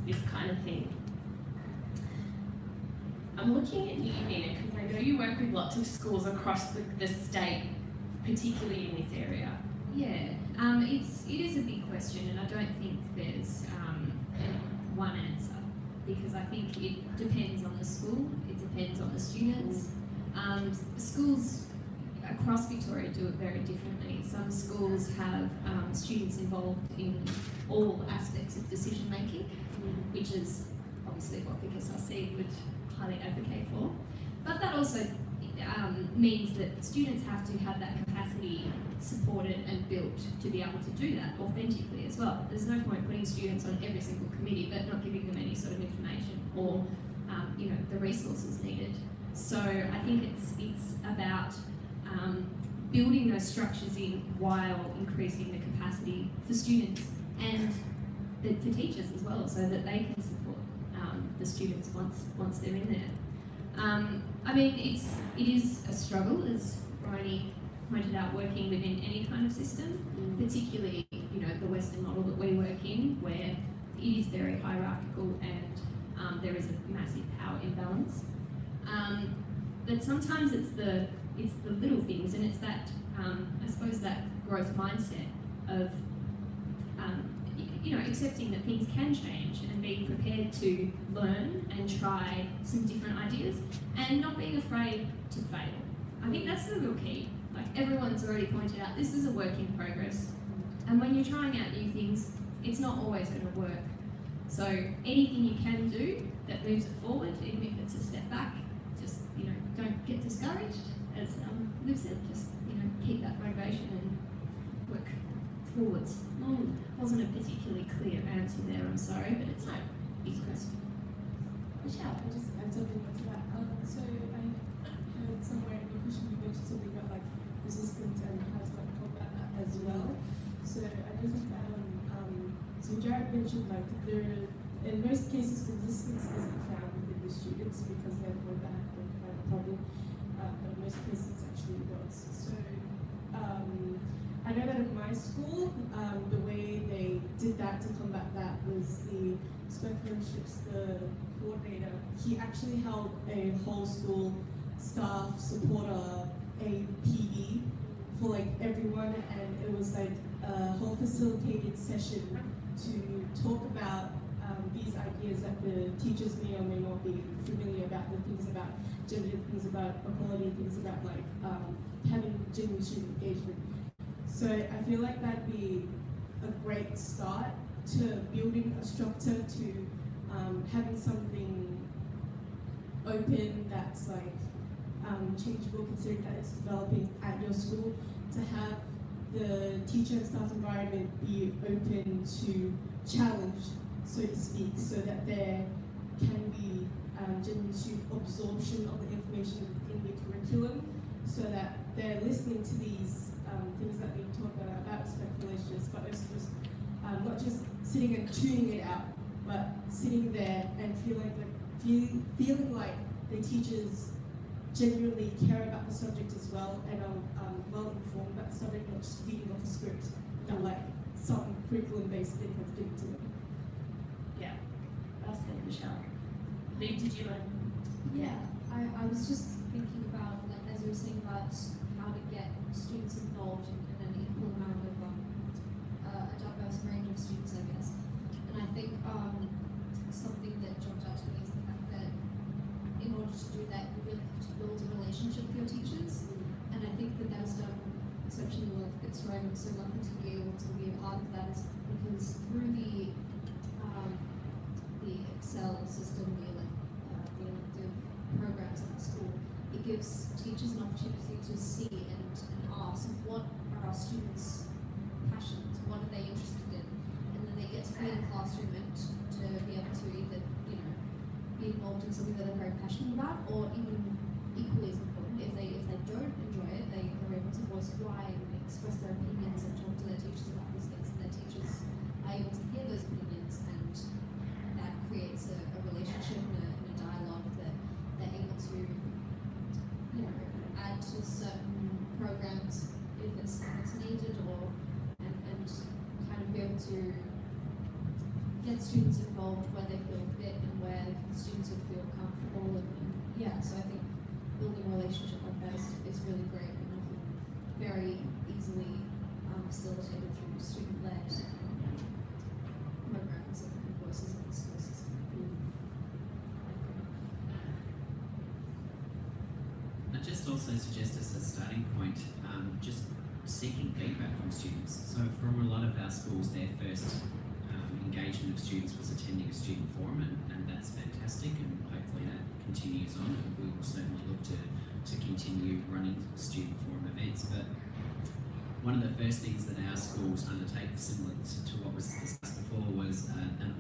this kind of thing. I'm looking at you, Nina, because I know you work with lots of schools across the state, particularly in this area. Yeah, it is a big question, and I don't think there's one answer, because I think it depends on the school, it depends on the students. Schools across Victoria do it very differently. Some schools have students involved in all aspects of decision making, which is obviously what VicSRC would highly advocate for. But that also means that students have to have that capacity supported and built to be able to do that authentically as well. There's no point putting students on every single committee but not giving them any sort of information or the resources needed. So I think it's about building those structures in while increasing the capacity for students and for teachers as well, so that they can support the students once they're in there. I mean, it is a struggle, as Briony pointed out, working within any kind of system, particularly the Western model that we work in, where it is very hierarchical and there is a massive power imbalance. But sometimes it's the little things, and it's that I suppose that growth mindset of accepting that things can change and being prepared to learn and try some different ideas and not being afraid to fail. I think that's the real key. Like everyone's already pointed out, this is a work in progress, and when you're trying out new things, it's not always going to work. So anything you can do that moves it forward, even if it's a step back, just don't get discouraged, as Liv said, just keep that motivation and work forwards. Wasn't a particularly clear answer there, I'm sorry, but it's a big question. Michelle, I just add something to that. So I heard somewhere in your question you mentioned something about like resistance and how to like combat that as well. So I just have to add on. So Jarrod mentioned like in most cases resistance isn't found within the students because they're the one that have a problem. But in most cases actually does. So I know that in my school, the way they did that to combat that was the Fellowships, the coordinator, he actually held a whole school staff supporter a PD for like everyone, and it was like a whole facilitated session to talk about these ideas that the teachers may or may not be familiar about, the things about gender, things about equality, things about like having genuine student engagement. So I feel like that'd be a great start to building a structure, to having something open that's like changeable, considering that it's developing at your school, to have the teacher and staff environment be open to challenge, so to speak, so that there can be genuine student absorption of the information in the curriculum, so that they're listening to these things that we talk about respectful relationships, but it's just not just sitting and tuning it out, but sitting there and feeling like the teachers genuinely care about the subject as well and are well informed about the subject, not just reading off a script that like some curriculum-based thing has given to them. Yeah, well said, Michelle. Liv, did you learn? Yeah, I was just thinking about, like, as you were saying about how to get students involved in an equal amount of a diverse range of students, I guess. And I think something that jumped out to me is the fact that in order to do that, you really have to build a relationship with your teachers. And I think that was done exceptionally well at Fitzroy. I'm so lucky to be able to be a part of that, is because through the Excel system, the elective programs at the school, it gives teachers an opportunity to see and ask what are our students' passions, what are they interested in, and then they get to be in a classroom and to be able to either, be involved in something that they're very passionate about, or even equally as important, if they don't enjoy it, they're able to voice why and express their opinions and talk to their teachers about these things, and their teachers are able to hear those opinions, and that creates a relationship and a dialogue that they're able to, add to certain programs if it's needed, or and kind of be able to get students involved where they feel fit and where the students would feel comfortable, and yeah, so I think building a relationship like that is really great and often very easily facilitated through student-led programs and voices in the school system. I just also suggest as a starting point, just seeking feedback from students. So from a lot of our schools, their first engagement of students was attending a student forum, and that's fantastic, and hopefully that continues on, and we will certainly look to continue running student forum events. But one of the first things that our schools undertake, similar to what was discussed before, was an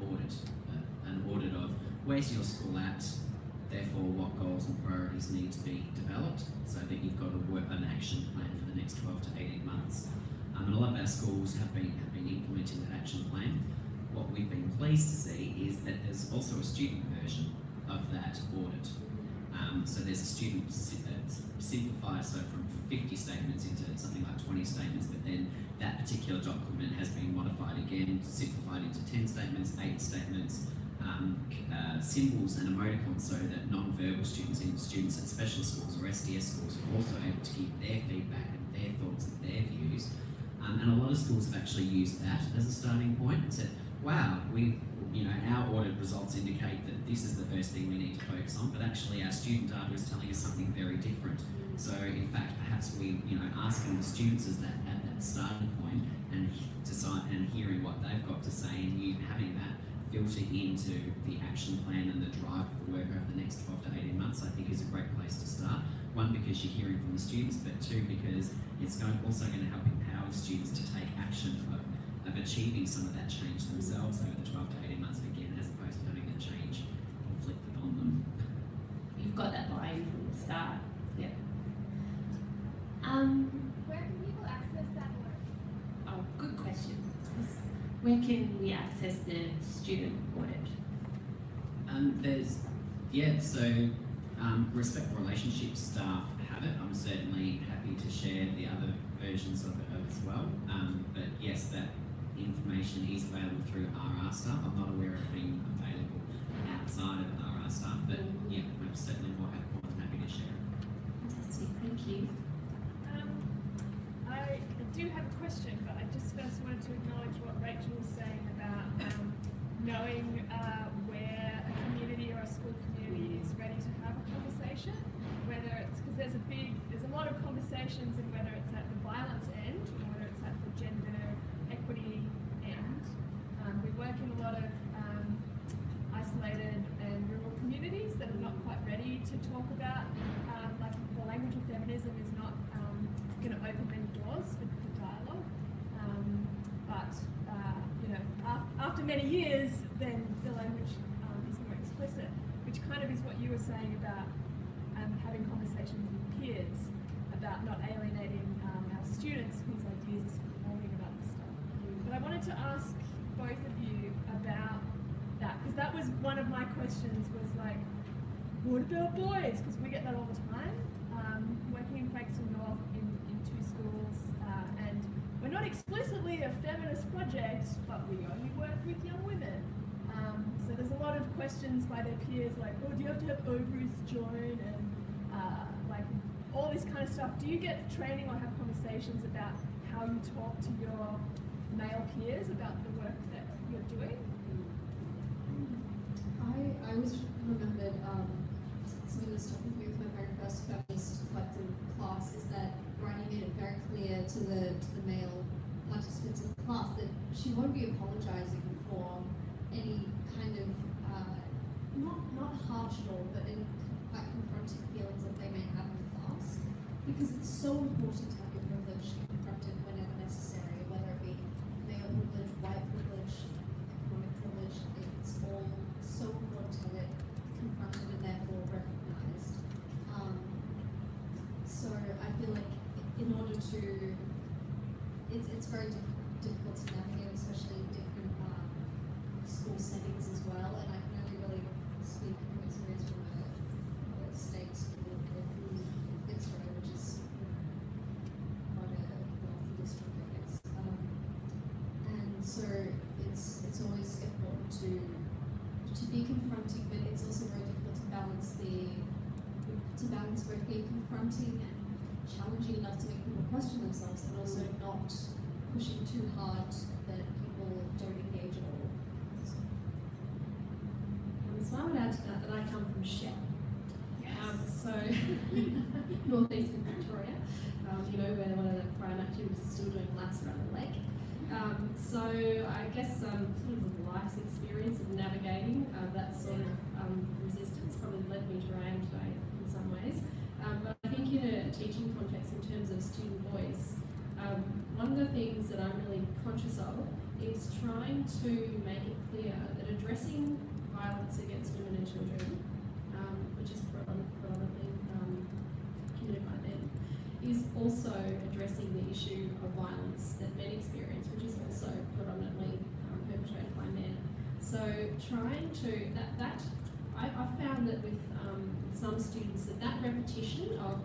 audit of where's your school at, therefore what goals and priorities need to be developed, so that you've got an action plan for the next 12 to 18 months. And a lot of our schools have been implementing that action plan. What we've been pleased to see is that there's also a student version of that audit. So there's a student simplified, so from 50 statements into something like 20 statements, but then that particular document has been modified again, simplified into 10 statements, 8 statements, symbols and emoticons, so that non-verbal students at special schools or SDS schools are also able to give their feedback and their thoughts and their views. And a lot of schools have actually used that as a starting point and said, wow, our audit results indicate that this is the first thing we need to focus on, but actually our student data is telling us something very different. So in fact, perhaps we, asking the students at that starting point and hearing what they've got to say, and you having that filter into the action plan and the drive of the work over the next 12 to 18 months, I think is a great place to start. One, because you're hearing from the students, but two, because it's also going to help empower students to take action of achieving some of that change themselves over the 12 to 18 months, again, as opposed to having that change inflicted on them. You've got that buy-in from the start. Yep. Where can people access that work? Oh, good question. Where can we access the student audit? Respectful relationships staff have it. I'm certainly happy to share the other versions of it as well. But yes, that information is available through RR staff. I'm not aware of it being available outside of RR staff, but yeah, I'm certainly more than happy to share it. Fantastic, thank you. I do have a question, but I just first wanted to acknowledge what Rachel was saying about knowing where a community or a school community is ready to have a conversation, whether it's, because there's a lot of conversations, and whether it's at the violence end or whether it's at the gender equity end. We work in a lot of isolated and rural communities that are not quite ready to talk about, like the language of feminism is not going to open many doors for dialogue. After many years, then the language is more explicit, which kind of is what you were saying about having conversations with peers about not alienating our students whose ideas are sort of forming about this stuff. But I wanted to ask both of you about that, because that was one of my questions, was like, what about boys? Because we get that all the time. Working in Frankston North in two schools, and we're not explicitly a feminist project, but we only work with young women. So there's a lot of questions by their peers like, oh, do you have to have ovaries to join, and like all this kind of stuff. Do you get training or have conversations about how you talk to your male peers about the work that you're doing? I always remembered something that stuck with me with my very first feminist collective class is that Briony made it very clear to the male participants in the class that she won't be apologising for any kind of not harsh at all, but in quite confronting feelings that they may have in the class, because it's so important to have your privilege confronted whenever necessary, whether it be male privilege, white privilege, economic privilege. It's all so important to have it confronted and therefore recognised. So I feel like in order to, it's very difficult to navigate, especially in different school settings as well. And I can only really speak from experience from a state school in Fitzroy, which is quite a wealthy district, I guess. And so it's always important to be confronting, but it's also very difficult to balance both being confronting and challenging enough to make people question themselves, and also not pushing too hard that people don't engage at all. So I would add to that I come from Shep. Yes. So northeastern Victoria, where one of the prime activities is still doing laps around the lake. So I guess sort of life's experience of navigating that sort of resistance probably led me to where I am today in some ways. But I think in a teaching context, in terms of student voice, one of the things that I'm really conscious of is trying to make it clear that addressing violence against women and children, which is predominantly committed by men, is also addressing the issue of violence that men experience, which is also predominantly perpetrated by men. So trying to, I found that with some students that repetition of,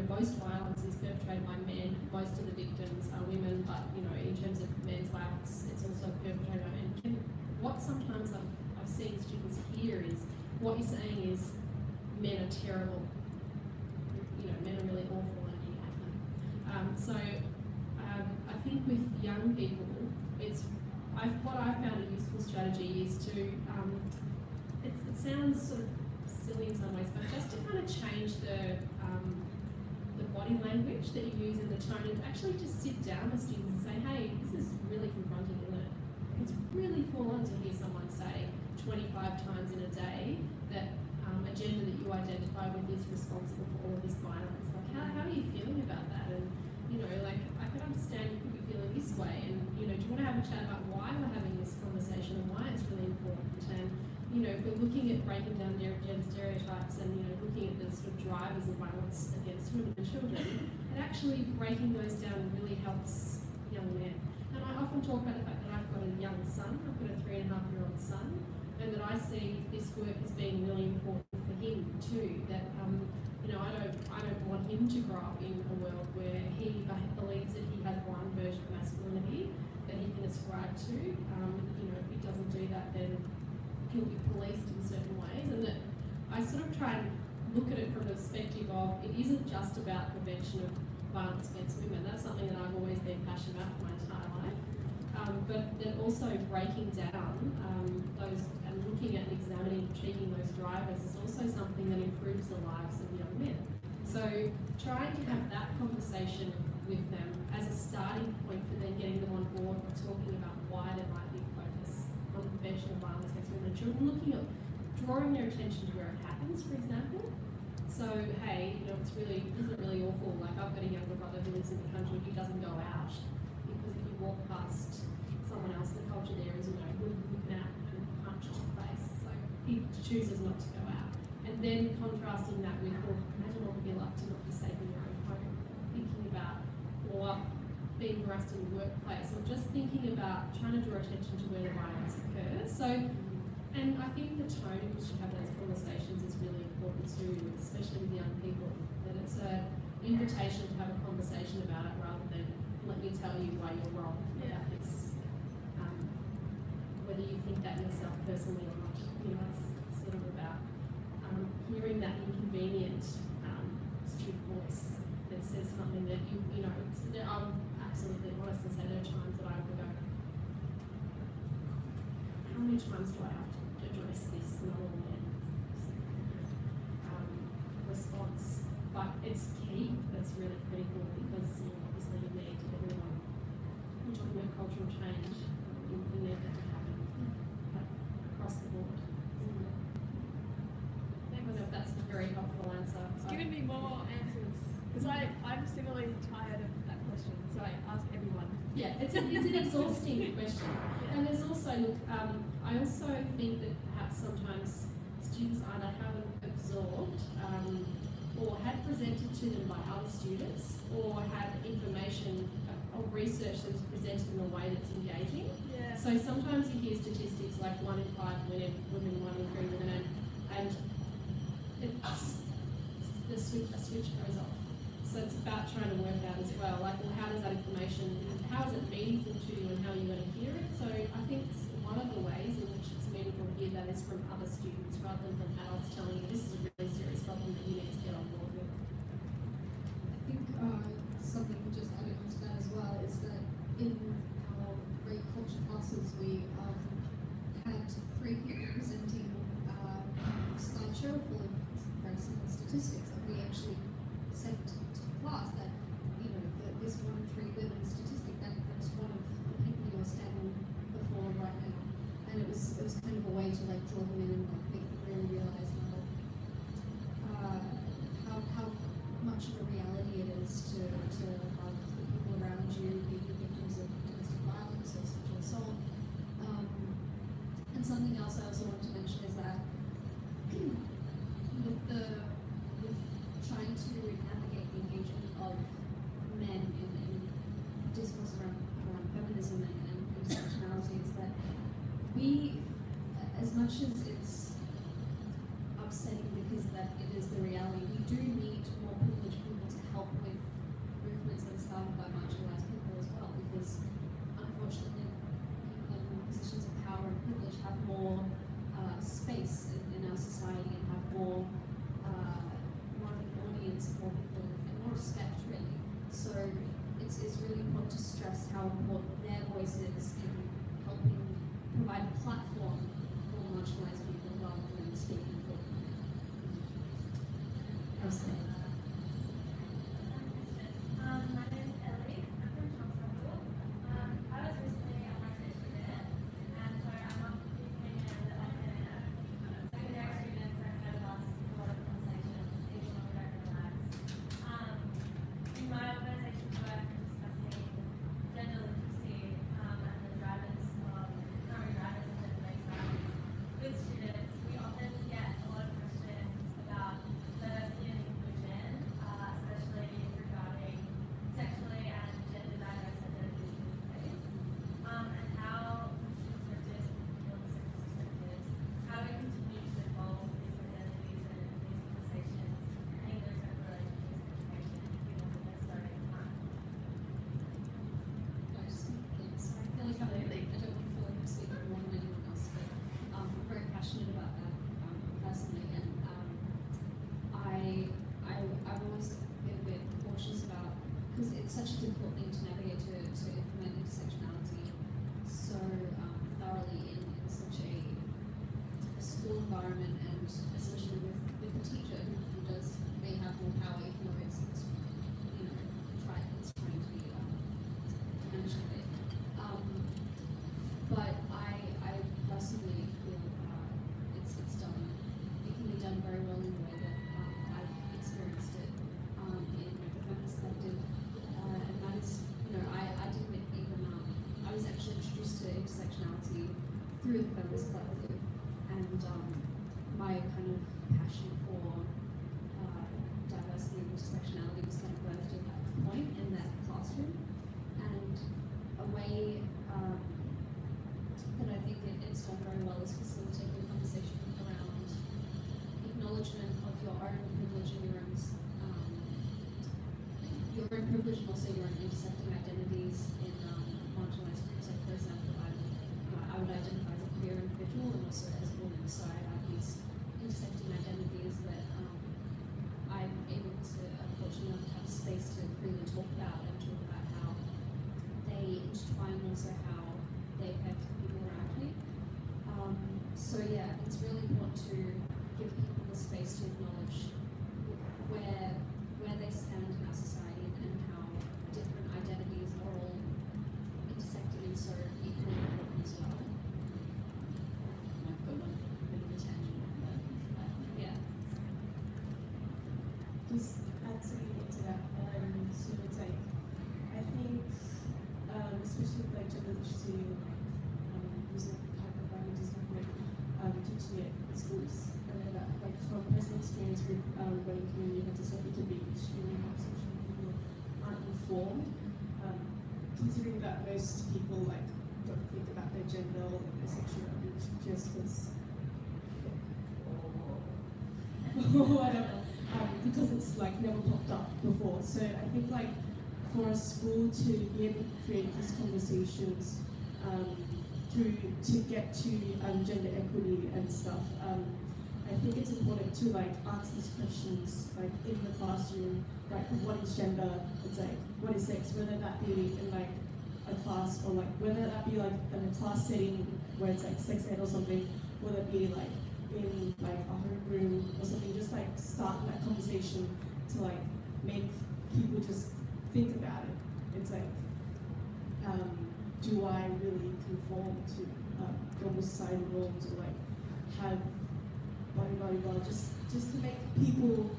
most violence is perpetrated by men, most of the victims are women, but, in terms of men's violence, it's also perpetrated by men. What sometimes I've seen students hear is, what you're saying is, men are terrible, men are really awful and you hate them. I think with young people, what I found a useful strategy is to, it sounds sort of silly in some ways, but just to kind of change the body language that you use in the tone, and actually just sit down with students and say, hey, this is really confronting, isn't it? It's really full on to hear someone say 25 times in a day that a gender that you identify with is responsible for all of this violence. Like, how are you feeling about that? And, I can understand you could be feeling this way, and, do you want to have a chat about why we're having this conversation and why it's really important? And, if we're looking at breaking down gender stereotypes and, looking at the sort of drivers of violence against women and children, and actually breaking those down really helps young men. And I often talk about the fact that I've got a young son, I've got a 3.5-year-old son, and that I see this work as being really important for him too. That I don't want him to grow up in a world where he believes that he has one version of masculinity that he can ascribe to. If he doesn't do that, then he'll be policed in certain ways. And that I sort of try and look at it from the perspective of, it isn't just about prevention of violence against women. That's something that I've always been passionate about for my entire life. But then also breaking down those and looking at and examining, critiquing those drivers is also something that improves the lives of young men. So trying to have that conversation with them as a starting point for then getting them on board and talking about why there might be focus on the prevention of violence against women and children, looking at drawing their attention to where it happens, for example. So, hey, isn't it really awful? Like, I've got a younger brother who lives in the country who doesn't go out because if you walk past someone else, the culture there is, looking at and punched in the face. So he chooses not to go out. And then contrasting that with, well, imagine what it would be like to not be safe in your own home. Thinking about, or being harassed in the workplace, or just thinking about trying to draw attention to where the violence occurs. So And I think the tone in which you have those conversations is really important too, especially with young people. That it's an invitation to have a conversation about it rather than let me tell you why you're wrong about this. Whether you think that yourself personally or not, you know, it's sort of about hearing that inconvenient student voice that says something that you know. So that I'm absolutely honest and say there are times that I would go, how many times do I have to address this another response? But it's key. It's really critical because obviously you need everyone. We're talking about cultural change. You need that to happen across the board. I don't know if that's a very helpful answer. It's giving me more answers because I'm similarly tired of that question, so I ask everyone. Yeah, it's an exhausting question. And there's also, look, I also think that perhaps sometimes students either haven't absorbed or had presented to them by other students or had information of research that was presented in a way that's engaging. Yeah. So sometimes you hear statistics like 1 in 5 women, 1 in 3 women, and it's, a switch goes off. So it's about trying to work out as well, like, well, how does that information, how is it meaningful to you and how are you going to hear it? So I think one of the ways in which it's meaningful to hear that is from other students rather than from adults telling you this is a really serious problem that you need to get on board with. I think something just adding on to that as well is that in our great culture classes we had 3 people presenting a slideshow full of very similar statistics, and we actually said to the class that, you know, this 1 in 3 women statistic, that's one of the people you're standing before right now. And it was kind of a way to like draw them in and like make them really realise how much of a reality it is to have the people around you be victims of domestic violence or sexual assault. And something else I also wanted to mention is that with trying to navigate the engagement of men in discourse around feminism and intersectionality is that we, as much as it's upsetting because that it is the reality, we do need more privileged people to help with movements that are started by marginalised people as well, because unfortunately people in positions of power and privilege have more space in our society and have more an audience, more people, and more respect really. So it's really important to stress how important their voice is in helping provide a platform for marginalised people rather than speaking for them. My name is Ellie. I'm from Chelmsford. I was recently on my stage student, and so I'm of the opinion that secondary students are ahead of us in a lot of conversations, even when we don't realize. In my organisation's work, we're discussing gender literacy and the drivers of primary drivers of gender-based violence with students. We often get a lot of questions about diversity and inclusion, especially regarding sexually and gender diverse identities in this space, and how perspectives, particular perspectives, how we continue to evolve these identities and these conversations and English and relationships education, given that they're so time. So I feel like I don't want to feel like I'm speaking more than anyone else, but I'm very passionate about that personally, and I've always been a bit cautious about, because it's such a difficult thing to navigate to implement intersectionality so thoroughly in such a school environment, and especially with a teacher who may have more power, even though it's you know trying to be diminished a bit. But I personally feel it's done. It can be done very well in the way that I've experienced it in the Feminist collective, and that is, you know, I didn't even I was actually introduced to intersectionality through the Feminist collective, and my kind of passion for diversity and intersectionality was kind of birthed at that point in that classroom, and a way that I think it's done very well is facilitated language, and also your own intersecting identities in marginalised groups. Like, for example, I would identify as a queer individual and also as a woman, so I have these intersecting identities that I'm able to, unfortunately, enough to have a space to freely talk about and talk about how they intertwine, also how they affect people around me. So yeah, it's really important to give people the space to acknowledge where they stand in our society and how different identities are all intersecting and so equally important as well. I've got a bit of a tangent, but yeah. Just add something to that. So it's like, I think, especially with like gender literacy, using type of languages like teaching it in schools, and that, like from personal experience with running community events and stuff, it can be extremely hard, especially when people aren't informed. Considering that most people like don't think about their gender or their sexuality just as whatever. Because it's like never popped up before. So I think like for a school to be able to create these conversations to get to gender equity and stuff, I think it's important to like ask these questions like in the classroom, like what is gender? It's like what is sex? Whether that be in like a class or like whether that be like in a class setting where it's like sex ed or something, whether it be like in like a homeroom or something, just like start that conversation to like make people just think about it. It's like, do I really conform to normal society norms or like have blah, just to make people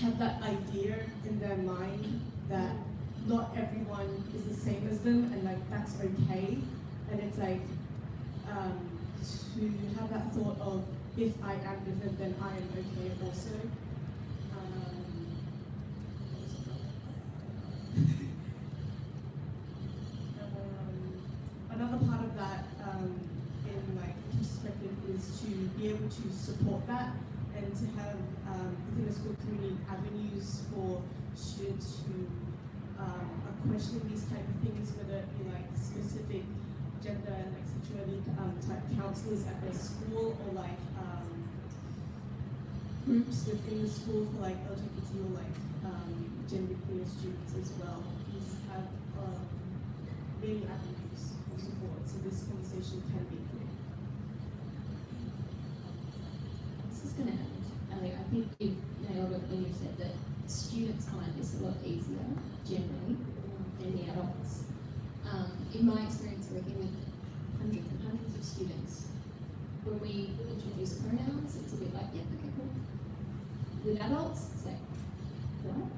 have that idea in their mind that not everyone is the same as them and like that's okay. And it's like, to have that thought of if I am different, then I am okay also. Another part of that in like perspective is to be able to support that and to have within the school community avenues for students who are questioning these type of things, whether it be like specific gender and like sexuality type counselors at their school or like groups within the school for like LGBT or like gender queer students as well. We just have many avenues of support, so this conversation can be clear. I was just going to add, Ellie, I think you've nailed it when you said that students find this a lot easier generally than the adults. In my experience working with hundreds and hundreds of students, when we introduce pronouns, it's a bit like, yeah, okay, cool. With adults, it's like, what?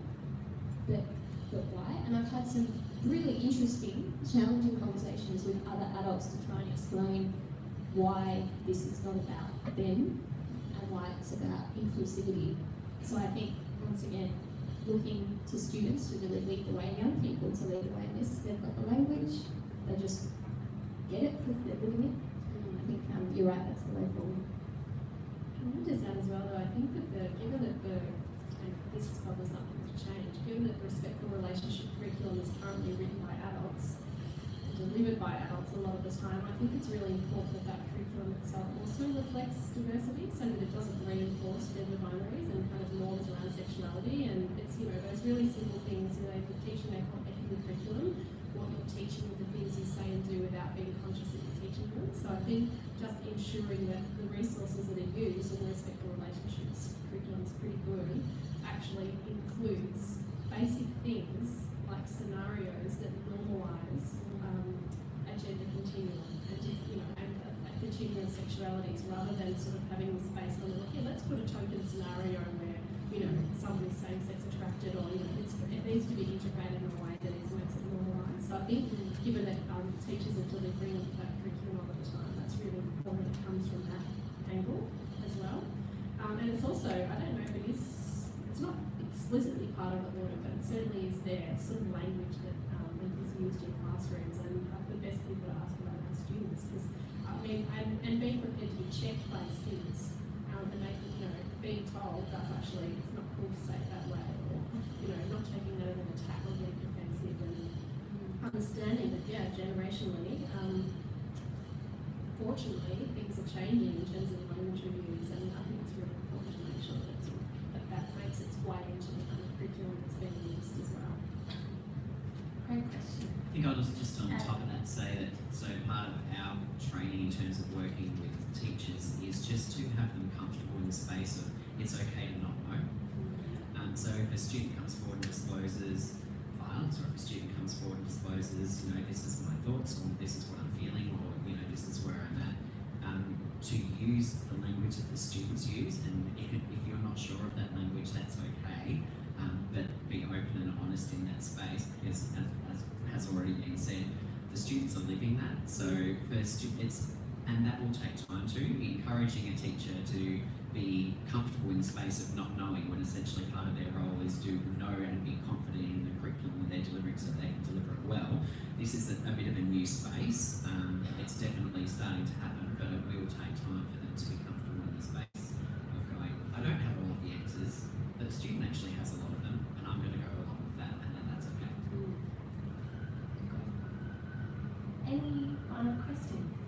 But why? And I've had some really interesting, challenging conversations with other adults to try and explain why this is not about them and why it's about inclusivity. So I think, once again, looking to students to really lead the way, young people to lead the way in this. They've got the language, they just get it because they're living it. I think you're right, that's the way forward. Can I just add as well, though, I think that given that and this is probably something to change, given that the respectful relationship curriculum is currently written by adults and delivered by adults a lot of the time, I think it's really important that that curriculum itself also reflects diversity so that it doesn't reinforce gender binaries and kind of norms around sexuality. And it's, those really simple things, if you're teaching a equity curriculum, what you're teaching, the things you say and do without being conscious that you're teaching them. So I think just ensuring that the resources that are used in the respectful relationships curriculum is pretty good, actually includes basic things like scenarios that normalise a gender continuum and a continuum of sexualities, rather than sort of having this based on, okay, let's put a token scenario where somebody's same-sex attracted, or it needs to be integrated in a way that makes it normalised. So I think, given that teachers are delivering that curriculum all the time, that's really important. It comes from that angle as well. And it's also, I don't know if it is, it's not explicitly part of the order, but it certainly is there. It's sort of language that is used in classrooms, and the best people to ask about are students, because and being prepared to be checked by students, and making, being told that's actually, it's not cool to say it that way, or understanding that, yeah, generationally, fortunately, things are changing in terms of language reviews, and I think it's really important to make sure that makes its way into the kind of curriculum that's being used as well. Great question. I think I'll just on top of that say that so part of our training in terms of working with teachers is just to have them comfortable in the space of it's okay to not know. So if a student comes forward and discloses violence, or if a student comes forward and discloses, this is my thoughts, or this is what I'm feeling, or this is where I'm at, to use the language that the students use, and if you're not sure of that language, that's okay, but be open and honest in that space, because as has already been said, the students are living that. So and that will take time too. Encouraging a teacher to be comfortable in the space of not knowing, when essentially part of their role is to know and be confident in the curriculum that they're delivering so they can deliver it well. This is a bit of a new space. It's definitely starting to happen, but it will take time for them to be comfortable in the space of going, I don't have all of the answers, but the student actually has a lot of them, and I'm going to go along with that, and then that's okay. Any final questions?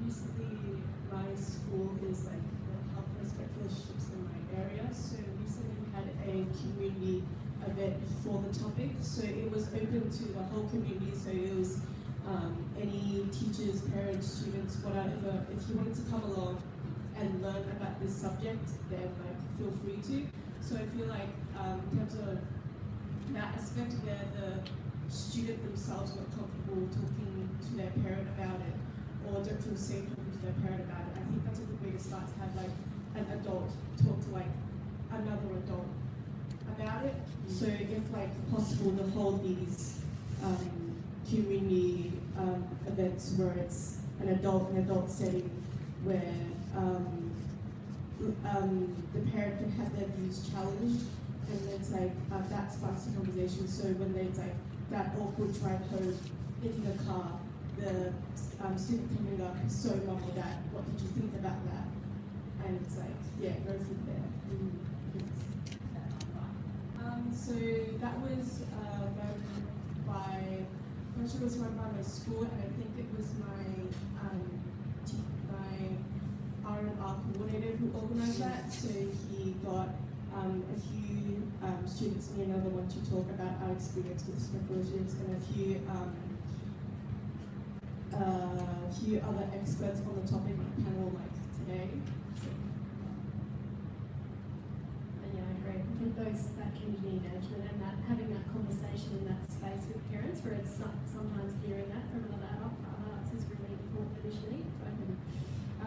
Recently my school is like the health and respect relationships in my area. So recently we had a community event before the topic. So it was open to the whole community. So it was any teachers, parents, students, whatever. If you wanted to come along and learn about this subject, then like feel free to. So I feel like in terms of that aspect where the student themselves not comfortable talking to their parent about it, or don't feel safe talking to their parent about it, I think that's a good way to start, to have like an adult talk to like another adult about it. So if like possible to hold these community events where it's an adult setting where the parent can have their views challenged, and it's like that sparks a conversation. So when there's like that awkward drive home in the car, the student coming up, so mum or dad, what did you think about that? And it's like, yeah, go from there. So that was run by, I'm not sure it was run by my school, and I think it was my R&R coordinator who organised that. So he got a few students and another one to talk about our experience with speculations, and a few other experts on the topic on a panel like today. So. And yeah, I agree. I think that community engagement and that having that conversation in that space with parents, where it's sometimes hearing that from another adult for other adults is really important initially.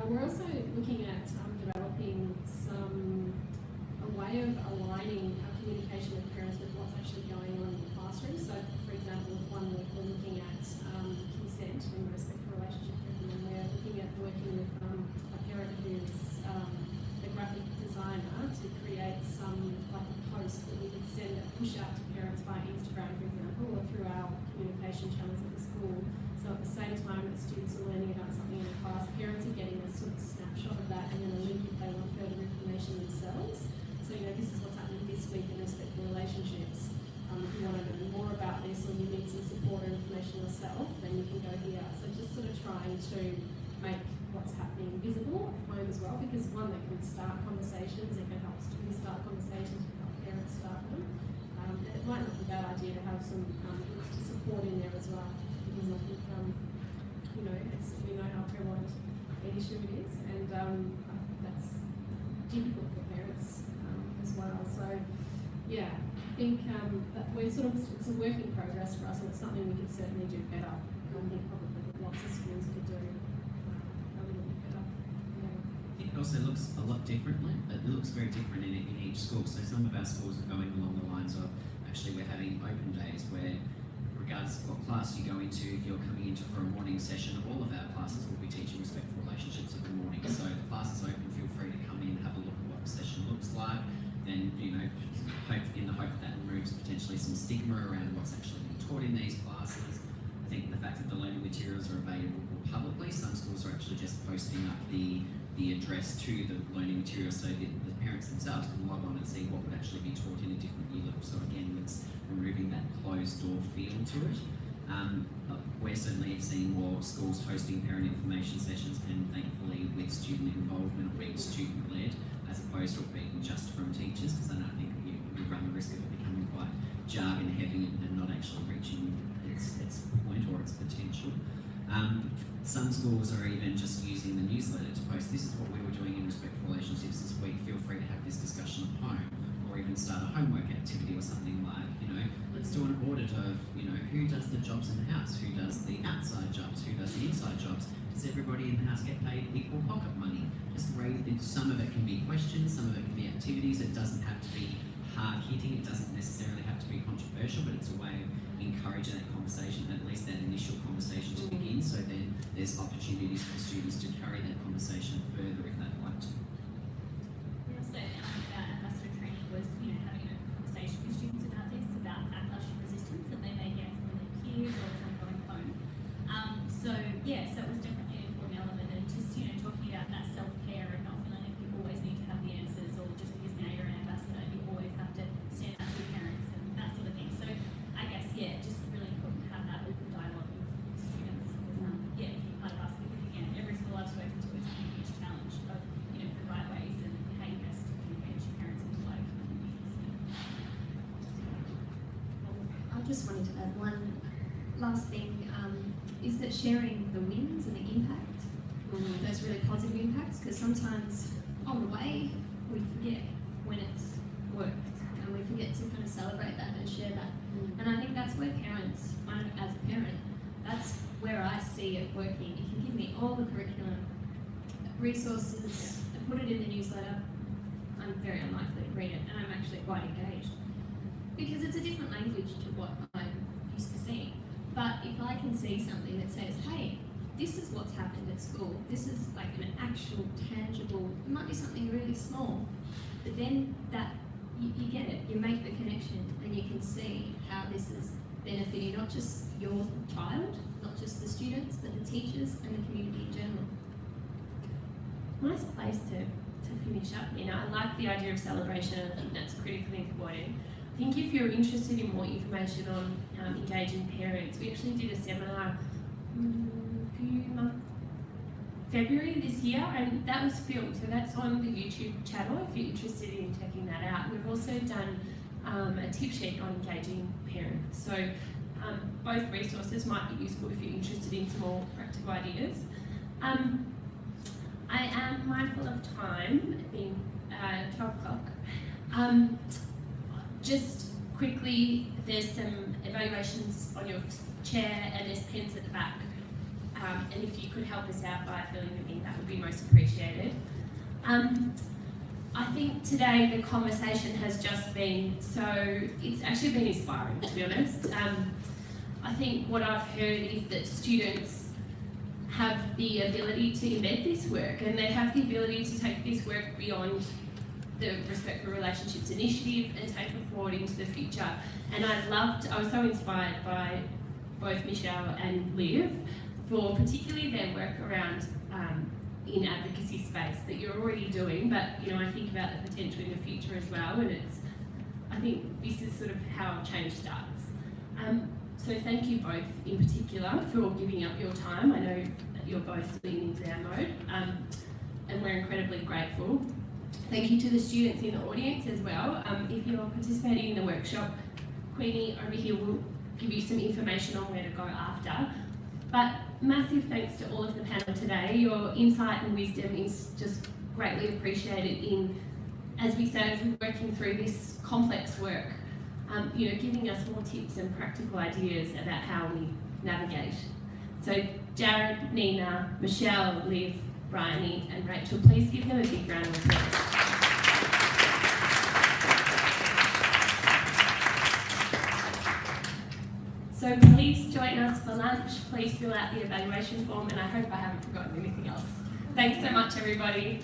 We're also looking at developing a way of aligning our communication with parents with what's actually going on in the classroom. So, for example, one week we're looking at consent in respect for relationship curriculum. We're looking at working with a parent who's a graphic designer to create some like a post that we could send and push out to parents via Instagram, for example, or through our communication channels at the school. So at the same time that students are learning about something in the class, parents are getting a sort of snapshot of that, and then a link if they want further information themselves. So, this is what's happening this week in respect for relationships. If you want to know more about this, or you need some support or information yourself, then you can go here. So just sort of trying to make what's happening visible at home as well, because one, that can start conversations, it can help students start conversations, it can help parents start them. And it might not be a bad idea to have some links to support in there as well, because I think, we know how prevalent an issue it is, and I think that's difficult for parents as well. So, yeah, I think that we're it's a work in progress for us, and it's something we could certainly do better. I think probably lots of schools could do a little bit better. Yeah. It also looks a lot differently. It looks very different in each school. So some of our schools are going along the lines of, actually we're having open days where, regards regardless of what class you go into, if you're coming into for a morning session, all of our classes will be teaching respectful relationships in the morning. So if the class is open, feel free to come in, have a look at what the session looks like. Then, in the hope that removes potentially some stigma around what's actually being taught in these classes. I think the fact that the learning materials are available publicly, some schools are actually just posting up the address to the learning materials so that the parents themselves can log on and see what would actually be taught in a different year level. So again, it's removing that closed door feel to it. We're certainly seeing more schools hosting parent information sessions, and thankfully with student involvement or being student led, as opposed to it being just from teachers, because I think we run the risk of it becoming quite jargon heavy and not actually reaching its point or its potential. Some schools are even just using the newsletter to post, this is what we were doing in respectful relationships this week, feel free to have this discussion at home, or even start a homework activity or something like, let's do an audit of, who does the jobs in the house, who does the outside jobs, who does the inside jobs, does everybody in the house get paid equal pocket money? Just raise it. Some of it can be questions, some of it can be activities, it doesn't have to be hard hitting, it doesn't necessarily have to be controversial, but it's a way of encouraging that conversation, at least that initial conversation to begin, so then there's opportunities for students to carry that conversation further if they'd like to. We also about ambassador training was, having a conversation with students about this, about backlash and resistance that they may get from their peers or from going home. So it was definitely an important element, and just, talking about that self-care and not feeling like you always need to have the answers, or just because now you're an ambassador, you always have to stand up to your parents and that sort of thing. So I guess, just really important to have that open dialogue with students. Because, part of us, because again, every school I've spoken to is a huge challenge of, the right ways and how you best engage your parents into life communities. I just wanted to add one last thing, is that sharing the wins and the impact, those really positive impacts, because sometimes on the way we forget when it's worked, and we forget to kind of celebrate that and share that. And I think that's where parents, as a parent, that's where I see it working. If you give me all the curriculum, resources, and put it in the newsletter, I'm very unlikely to read it, and I'm actually quite engaged. Because it's a different language to what I'm used to seeing. But if I can see something that says, hey, this is what's happened at school, this is like an actual, tangible, it might be something really small, but then that, you get it, you make the connection, and you can see how this is benefiting not just your child, not just the students, but the teachers and the community in general. Nice place to finish up. I like the idea of celebration. I think that's critically important. I think if you're interested in more information on engaging parents, we actually did a seminar February this year, and that was filmed, so that's on the YouTube channel if you're interested in checking that out. We've also done a tip sheet on engaging parents, so both resources might be useful if you're interested in some more practical ideas. I am mindful of time, being 12 o'clock. Just quickly, there's some evaluations on your chair and there's pens at the back. And if you could help us out by filling them in, that would be most appreciated. I think today the conversation has just been it's actually been inspiring, to be honest. I think what I've heard is that students have the ability to embed this work, and they have the ability to take this work beyond the Respectful Relationships Initiative and take it forward into the future. And I was so inspired by both Michelle and Liv for particularly their work around in advocacy space that you're already doing, but I think about the potential in the future as well, and I think this is sort of how change starts. So thank you both in particular for giving up your time. I know that you're both leaning down mode, and we're incredibly grateful. Thank you to the students in the audience as well. If you're participating in the workshop, Queenie over here will give you some information on where to go after. But massive thanks to all of the panel today. Your insight and wisdom is just greatly appreciated in, as we say, as we're working through this complex work, giving us more tips and practical ideas about how we navigate. So Jarrod, Nina, Michelle, Liv, Briony and Rachel, please give them a big round of applause. So please join us for lunch. Please fill out the evaluation form, and I hope I haven't forgotten anything else. Thanks so much, everybody.